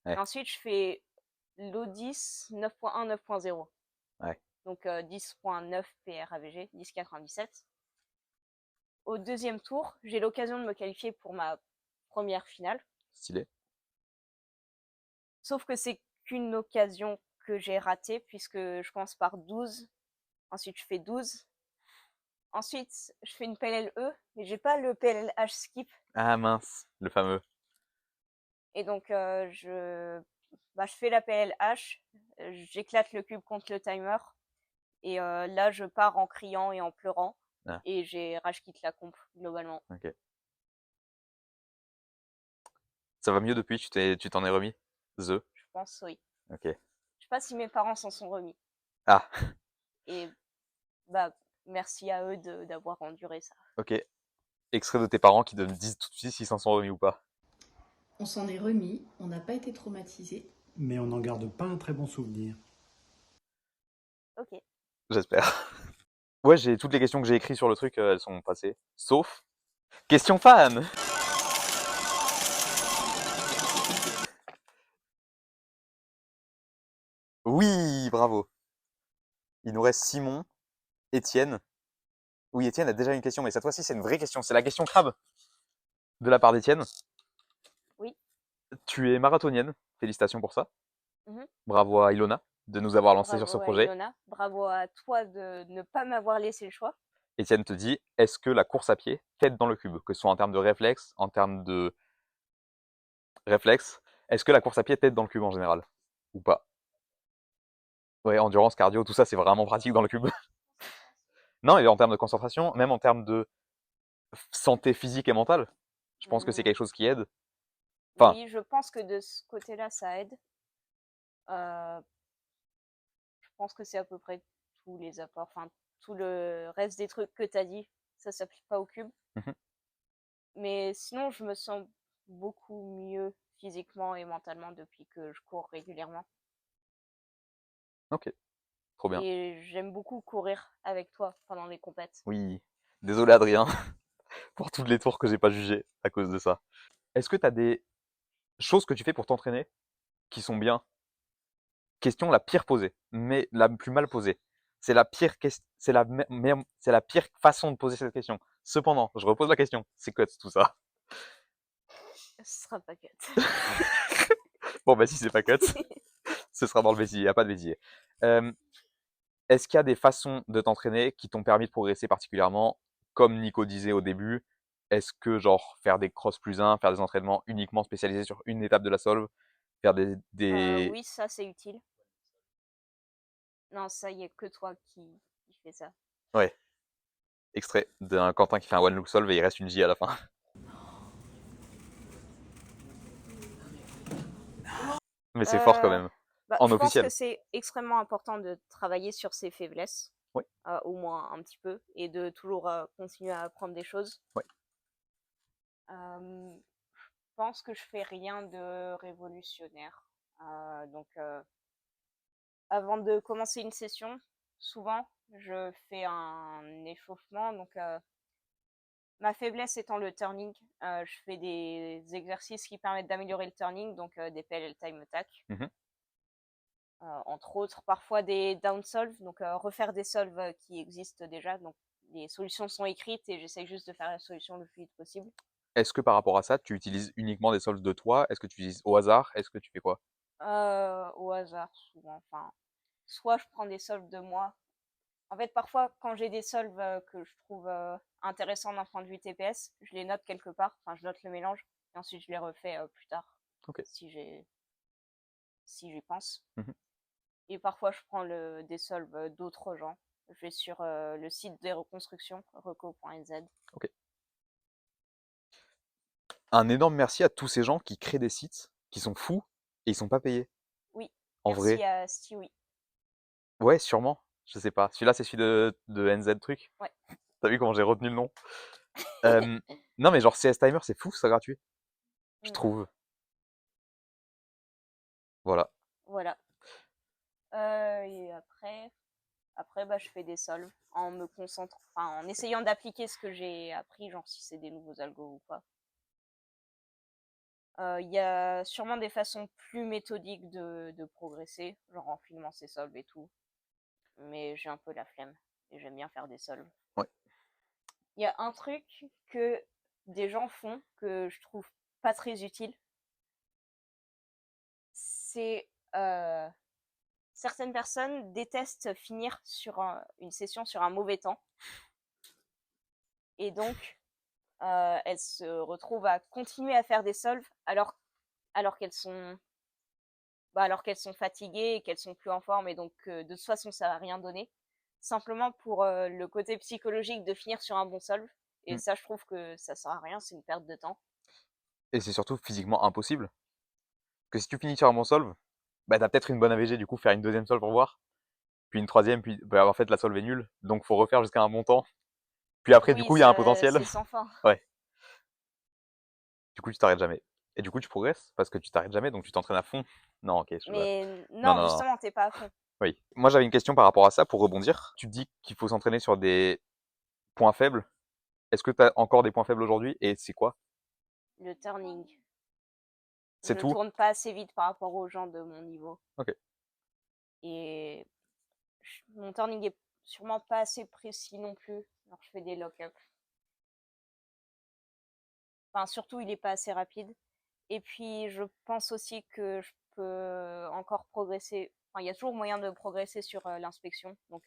Et Ouais. ensuite, je fais l'O10 9.1, 9.0. Ouais. Donc 10.9 PR AVG, 10.97. Au deuxième tour, j'ai l'occasion de me qualifier pour ma première finale. Stylé. Sauf que c'est qu'une occasion que j'ai ratée puisque je commence par 12. Ensuite, je fais 12. Ensuite, je fais une PLLE, mais j'ai pas le PLLH skip. Ah mince, le fameux. Et donc, je fais la PLH, j'éclate le cube contre le timer. Et là, je pars en criant et en pleurant. Ah, Et j'ai rage quitte la comp, globalement. ok. Ça va mieux depuis, tu t'en es remis? The. Je pense, oui. Ok. Je sais pas si mes parents s'en sont remis. Ah, Et bah, merci à eux d'avoir enduré ça. ok. Extrait de tes parents qui te disent tout de suite s'ils s'en sont remis ou pas. On s'en est remis, on n'a pas été traumatisés. Mais on n'en garde pas un très bon souvenir. Ok. J'espère. Ouais, j'ai toutes les questions que j'ai écrites sur le truc, elles sont passées. Sauf question fan. Oui, bravo. Il nous reste Simon, Étienne. Oui, Étienne a déjà une question, mais cette fois-ci, c'est une vraie question. C'est la question crabe de la part d'Étienne. Oui. Tu es marathonienne. Félicitations pour ça. Mhm. Bravo à Ilona de nous avoir lancé sur ce Bravo à projet. Ilona. Bravo à toi de ne pas m'avoir laissé le choix. Étienne te dit, est-ce que la course à pied t'aide dans le cube? Que ce soit en termes de réflexe, en termes de réflexe, est-ce que la course à pied t'aide dans le cube en général? Ou pas? Ouais, endurance, cardio, tout ça, c'est vraiment pratique dans le cube. Non, et en termes de concentration, même en termes de santé physique et mentale, je pense que c'est Mm, quelque chose qui aide. Enfin, Oui, je pense que de ce côté-là, ça aide. Euh, je pense que c'est à peu près tous les apports, enfin tout le reste des trucs que tu as dit, ça s'applique pas au cube. mhm. Mais sinon, je me sens beaucoup mieux physiquement et mentalement depuis que je cours régulièrement. Ok, trop bien. Et j'aime beaucoup courir avec toi pendant les compètes. Oui, désolé Adrien pour tous les tours que j'ai pas jugés à cause de ça. Est-ce que tu as des choses que tu fais pour t'entraîner qui sont bien? Question la pire posée, mais la plus mal posée. C'est la pire c'est c'est la pire façon de poser cette question. Cependant, je repose la question. C'est quoi tout ça? Ce sera pas cut. Bon bah si c'est pas cut, ce sera dans le bêtisier, il n'y a pas de bêtisier. Est-ce qu'il y a des façons de t'entraîner qui t'ont permis de progresser particulièrement? Comme Nico disait au début, est-ce que genre faire des cross plus 1, faire des entraînements uniquement spécialisés sur une étape de la solve, faire des... Oui, ça c'est utile. Non, ça y est que toi qui fais ça. Ouais, extrait d'un Quentin qui fait un one look solve et il reste une J à la fin. Mais c'est fort quand Euh, même. Bah, En je pense que officiel. c'est extrêmement important de travailler sur ses faiblesses, Oui, au moins un petit peu, et de toujours continuer à apprendre des choses. oui. Je pense que je fais rien de révolutionnaire. Donc, avant de commencer une session, souvent, je fais un échauffement. Donc, ma faiblesse étant le turning, je fais des exercices qui permettent d'améliorer le turning, donc des PLL time attack. Mhm. Entre autres, parfois des down solves, donc refaire des solves qui existent déjà. Donc, les solutions sont écrites et j'essaie juste de faire la solution le plus vite possible. Est-ce que par rapport à ça, tu utilises uniquement des solves de toi? Est-ce que tu utilises au hasard? Est-ce que tu fais quoi? Au hasard, souvent. Enfin, soit je prends des solves de moi. En fait, parfois, quand j'ai des solves que je trouve intéressants d'un point de vue TPS, je les note quelque part. Enfin, je note le mélange et ensuite je les refais plus tard Ok. si j'y pense. Mhm. Et parfois, je prends des solves d'autres gens. Je vais sur le site des reconstructions, reco.nz. Ok. Un énorme merci à tous ces gens qui créent des sites qui sont fous et ils sont pas payés. Oui, En merci vrai. à Stewie. Ouais, sûrement. Je sais pas. Celui-là, c'est celui de NZ truc. Ouais. T'as vu comment j'ai retenu le nom? Non, mais genre CS Timer, c'est fou, c'est gratuit. Je Mm, trouve. Voilà. voilà. Et après bah, je fais des solves en me concentrant, enfin, en essayant d'appliquer ce que j'ai appris, genre si c'est des nouveaux algos ou pas. Il y a sûrement des façons plus méthodiques de progresser, genre en filmant ses solves et tout. Mais j'ai un peu la flemme et j'aime bien faire des solves. Ouais. Il y a un truc que des gens font que je trouve pas très utile. C'est certaines personnes détestent finir sur une session sur un mauvais temps. Et donc, elles se retrouvent à continuer à faire des solves alors qu'elles sont, alors qu'elles sont fatiguées et qu'elles sont plus en forme. Et donc, de toute façon, ça va rien donner. Simplement pour le côté psychologique de finir sur un bon solve. Et Mm. ça, je trouve que ça sert à rien, c'est une perte de temps. Et c'est surtout physiquement impossible. Que si tu finis sur un bon solve, bah t'as peut-être une bonne AVG, du coup, faire une deuxième solve pour voir. Puis une troisième, puis bah, en fait, la solve est nulle. Donc, faut refaire jusqu'à un bon temps. Puis après, du Oui, coup, il y a un potentiel. c'est sans fin. Ouais. Du coup, tu t'arrêtes jamais. Et du coup, tu progresses parce que tu t'arrêtes jamais, donc tu t'entraînes à fond. Non, ok, je... Mais Non, non, non, non. justement, t'es pas à fond. Oui. Moi, j'avais une question par rapport à ça pour rebondir. Tu dis qu'il faut s'entraîner sur des points faibles. Est-ce que tu as encore des points faibles aujourd'hui et c'est quoi? Le turning. C'est Je tout? tourne pas assez vite par rapport aux gens de mon niveau. Ok. Et mon turning est sûrement pas assez précis non plus. Alors je fais des lock-up. Enfin, surtout, il est pas assez rapide. Et puis, je pense aussi que je peux encore progresser. Enfin, il y a toujours moyen de progresser sur l'inspection. Donc,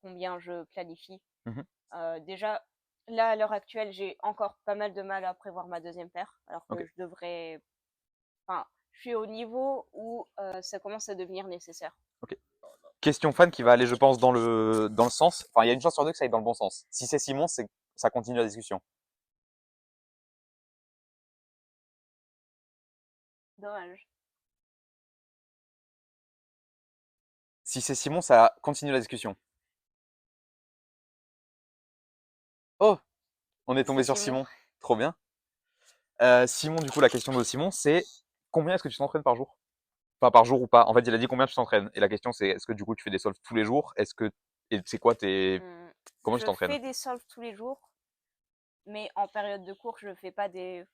combien je planifie. Mhm. Déjà, là, à l'heure actuelle, j'ai encore pas mal de mal à prévoir ma deuxième paire. Alors que Ok. je devrais. Enfin, je suis au niveau où ça commence à devenir nécessaire. Ok. Question fan qui va aller, je pense, dans le sens. Enfin, il y a une chance sur deux que ça aille dans le bon sens. Si c'est Simon, c'est ça continue la discussion. Dommage. Si c'est Simon, ça continue la discussion. Oh, on est tombé C'est sur Simon. Simon. Trop bien. Simon, du coup, la question de Simon, c'est combien est-ce que tu t'entraînes par jour? Enfin, par jour ou pas. En fait, il a dit combien tu t'entraînes. Et la question, c'est est-ce que du coup, tu fais des solves tous les jours? Et c'est quoi tes. Hum, Comment tu Je t'entraînes? fais des solves tous les jours, mais en période de cours, je fais pas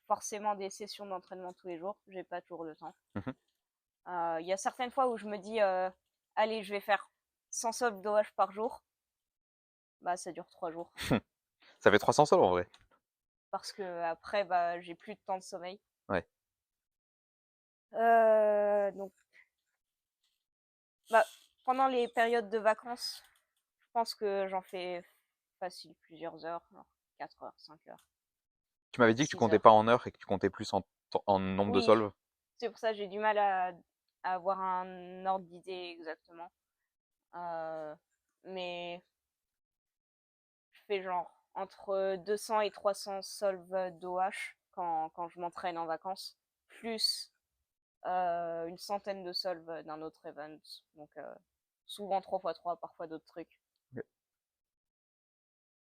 forcément des sessions d'entraînement tous les jours. J'ai pas toujours le temps. Mhm. Il y a certaines fois où je me dis, allez, je vais faire 100 solves d'OH par jour. Bah, ça dure 3 jours. Ça fait 300 sols en vrai. Parce que après, bah, j'ai plus de temps de sommeil. Ouais. Donc, bah, pendant les périodes de vacances, je pense que j'en fais facile plusieurs heures, genre 4 heures, 5 heures, Tu m'avais dit que tu 6 comptais heures. pas en heures et que tu comptais plus en nombre de Oui, solves. c'est pour ça que j'ai du mal à avoir un ordre d'idée exactement. Euh, mais je fais genre entre 200 et 300 solves d'OH quand je m'entraîne en vacances, plus une centaine de solves d'un autre event. Donc souvent 3 x 3, parfois d'autres trucs. Ok.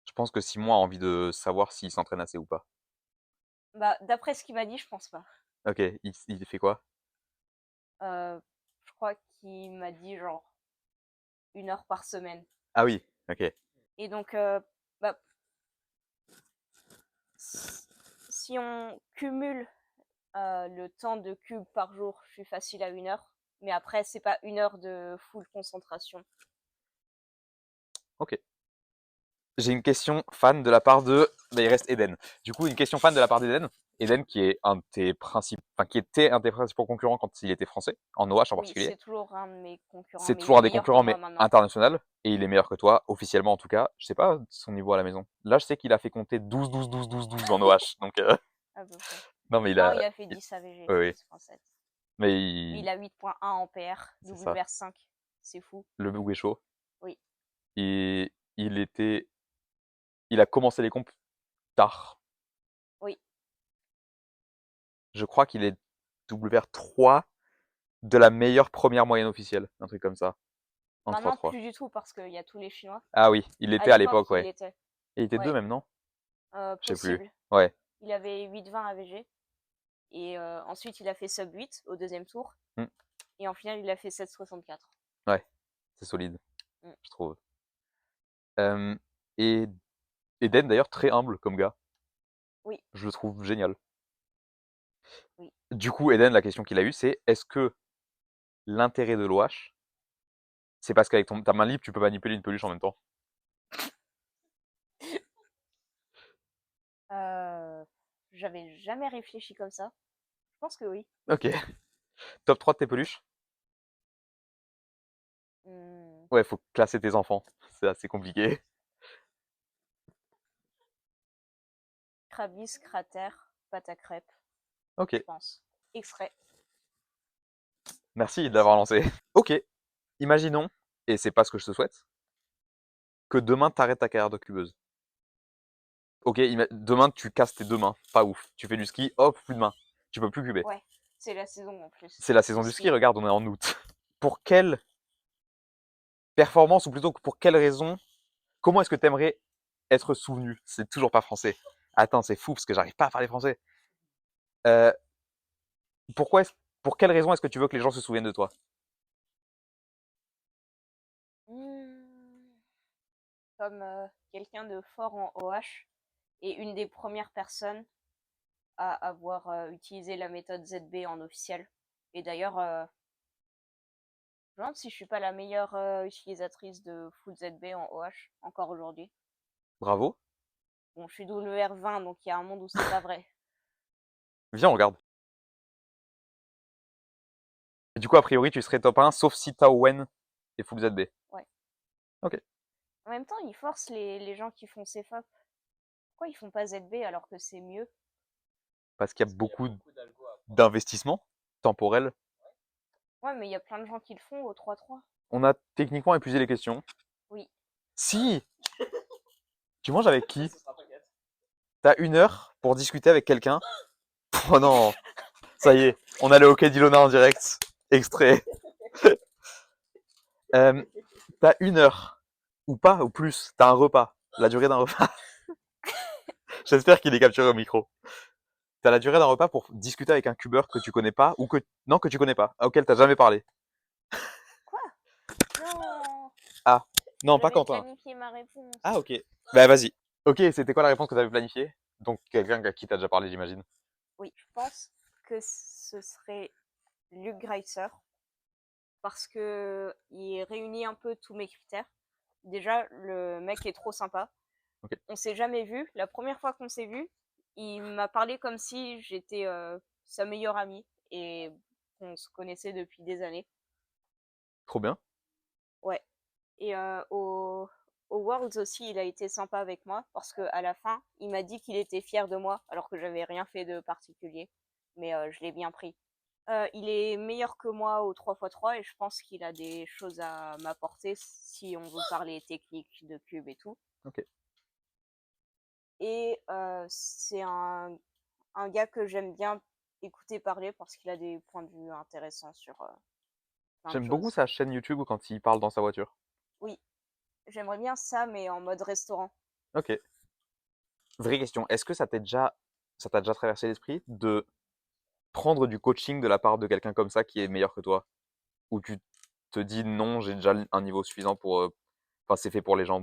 Je pense que Simon a envie de savoir s'il s'entraîne assez ou pas. Bah, d'après ce qu'il m'a dit, je pense pas. Ok, il fait quoi? Je crois qu'il m'a dit genre 1 heure par semaine. Ah oui, ok. Et donc, bah, si on cumule le temps de cube par jour, je suis facile à 1 heure. Mais après, c'est pas 1 heure de full concentration. Ok. J'ai une question fan de la part de. Bah, il reste Eden. Du coup, une question fan de la part d'Eden. Eden, qui est un de tes principaux, enfin, qui était un de tes principaux concurrents quand il était français, en OH en Oui, particulier. c'est toujours un de mes concurrents, C'est mais il toujours est un des meilleur que concurrents, moi mais maintenant. international. Et il est meilleur que toi, officiellement en tout cas. Je sais pas son niveau à la maison. Là, je sais qu'il a fait compter 12, 12, 12, 12, 12 en OH. Donc, À peu près. non, mais il Non, a. il a fait il- 10 AVG, Oui, oui. 10.7. Mais Mais il a 8.1 en PR, c'est ça. WR5. C'est fou. Le Bouc est chaud. Oui. Et il était. Il a commencé les comptes tard. Oui. Je crois qu'il est WR3 de la meilleure première moyenne officielle. Un truc comme ça. En Maintenant, 3-3. plus du tout, parce qu'il y a tous les Chinois. Ah oui, il À l'était à l'époque, l'époque, il ouais. l'était. Et il était deux Ouais. même, non? Je sais plus. Possible. Ouais. Il avait 8.20 AVG. Et ensuite, il a fait sub 8 au deuxième tour. Mm. Et en finale, il a fait 7.64. Ouais, c'est solide, Mm. je trouve. Euh, et Eden, d'ailleurs, très humble comme gars. Oui, Je le trouve génial. oui. Du coup, Eden, la question qu'il a eue, c'est est-ce que l'intérêt de l'OH, c'est parce qu'avec ta main libre, tu peux manipuler une peluche en même temps? J'avais jamais réfléchi comme ça. Je pense que oui. Ok. Top 3 de tes peluches? Hmm, Ouais, faut classer tes enfants. C'est assez compliqué. Krabis, cratère, pâte à crêpes, Ok. je pense. Extrait. Merci de l'avoir lancé. Ok. Imaginons, et c'est pas ce que je te souhaite, que demain t'arrêtes ta carrière de cubeuse. Ok, demain tu casses tes deux mains, pas ouf. Tu fais du ski, hop, plus de main. Tu peux plus cuber. Ouais, c'est la saison en plus. C'est la saison du ski, regarde, on est en août. Pour quelle performance, ou plutôt pour quelle raison, comment est-ce que tu aimerais être souvenu? C'est toujours pas français. Attends, c'est fou parce que j'arrive pas à parler français. Euh, pourquoi pour quelle raison est-ce que tu veux que les gens se souviennent de toi? comme quelqu'un de fort en OH et une des premières personnes à avoir utilisé la méthode ZB en officiel. Et d'ailleurs, je me demande si je suis pas la meilleure utilisatrice de Full ZB en OH encore aujourd'hui. Bravo. Bon, je suis WR20, donc il y a un monde où c'est pas vrai. Viens, on regarde. Et du coup, a priori, tu serais top 1, sauf si Tao Wen et Full ZB. Ouais. Ok. En même temps, ils forcent les gens qui font CFOP. Pourquoi ils font pas ZB alors que c'est mieux? Parce qu'il y a Parce qu'il y a beaucoup d'algo à prendre. d'investissement temporel. Ouais, mais il y a plein de gens qui le font au 3-3. On a techniquement épuisé les questions. Oui. Si! Tu manges avec qui? Ce sera t'inquiète. T'as 1 heure pour discuter avec quelqu'un. Oh non! Ça y est, on a le hockey d'Ilona en direct. Extrait. T'as 1 heure. Ou pas, ou plus. T'as un repas. La durée d'un repas. J'espère qu'il est capturé au micro. T'as la durée d'un repas pour discuter avec un cubeur que tu connais pas ou que tu connais pas, auquel t'as jamais parlé. Quoi? Non! Ah, non, pas J'avais Quentin. planifié ma réponse. Ah, ok. Bah, vas-y. Ok, c'était quoi la réponse que t'avais planifiée? Donc, quelqu'un à qui t'as déjà parlé, j'imagine. Oui, je pense que ce serait Luke Greitzer parce que il réunit un peu tous mes critères. Déjà, le mec est trop sympa. Ok. On s'est jamais vu. La première fois qu'on s'est vu, il m'a parlé comme si j'étais sa meilleure amie et qu'on se connaissait depuis des années. Trop bien. Ouais. Et au Worlds aussi, il a été sympa avec moi parce que à la fin, il m'a dit qu'il était fier de moi alors que j'avais rien fait de particulier. Mais je l'ai bien pris. Il est meilleur que moi au 3x3 et je pense qu'il a des choses à m'apporter si on veut parler technique de cube et tout. Ok. Et c'est un gars que j'aime bien écouter parler parce qu'il a des points de vue intéressants sur plein de J'aime beaucoup choses. sa chaîne YouTube quand il parle dans sa voiture. Oui, j'aimerais bien ça, mais en mode restaurant. Ok. Vraie question. Est-ce que ça t'a déjà traversé l'esprit de prendre du coaching de la part de quelqu'un comme ça qui est meilleur que toi? Ou tu te dis non, j'ai déjà un niveau suffisant pour. Enfin, c'est fait pour les gens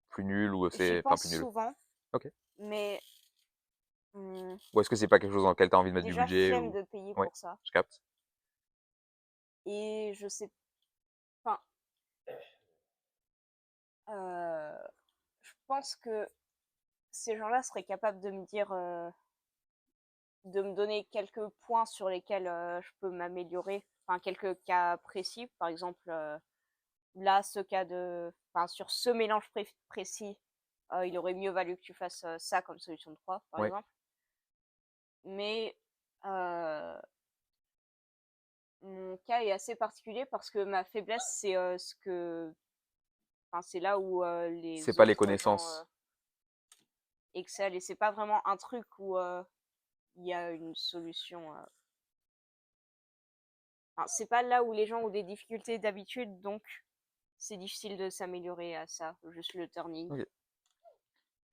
plus nuls ou J'y c'est. Enfin, pense plus nuls. souvent, Ok. mais hmm, Ou est-ce que c'est pas quelque chose dans lequel t'as envie de mettre du déjà budget flemme ou. de payer Ouais, pour ça. je capte. Et je sais, enfin, euh, je pense que ces gens-là seraient capables de me dire, de me donner quelques points sur lesquels je peux m'améliorer. Enfin, quelques cas précis, par exemple, là, ce cas de, enfin, sur ce mélange précis, il aurait mieux valu que tu fasses ça comme solution de 3, par Ouais. exemple. Mais mon cas est assez particulier parce que ma faiblesse, c'est enfin, c'est là où C'est les pas les autres gens connaissances. excellent et c'est pas vraiment un truc où il y a une solution. Enfin, c'est pas là où les gens ont des difficultés d'habitude, donc c'est difficile de s'améliorer à ça, juste le turning. Ok.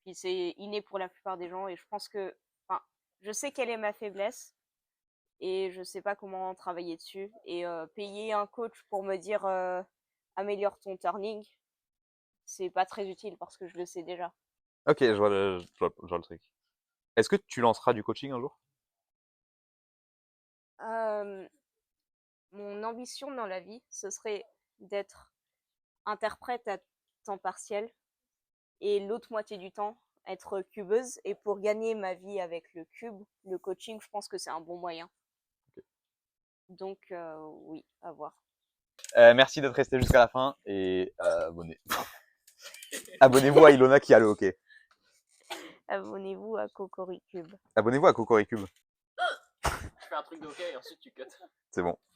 Puis c'est inné pour la plupart des gens et je pense que, enfin, je sais quelle est ma faiblesse et je sais pas comment travailler dessus. Et payer un coach pour me dire améliore ton turning, c'est pas très utile parce que je le sais déjà. Ok, je vois le truc. Est-ce que tu lanceras du coaching un jour? Euh, Mon ambition dans la vie, ce serait d'être interprète à temps partiel et l'autre moitié du temps être cubeuse. Et pour gagner ma vie avec le cube, le coaching, je pense que c'est un bon moyen. Donc oui, à voir. Merci d'être resté jusqu'à la fin et abonnez-vous à Ilona qui a le hockey. Abonnez-vous à Cocori Cube. Abonnez-vous à Cocoricube. Tu fais un truc de hockey et ensuite tu cut. C'est bon.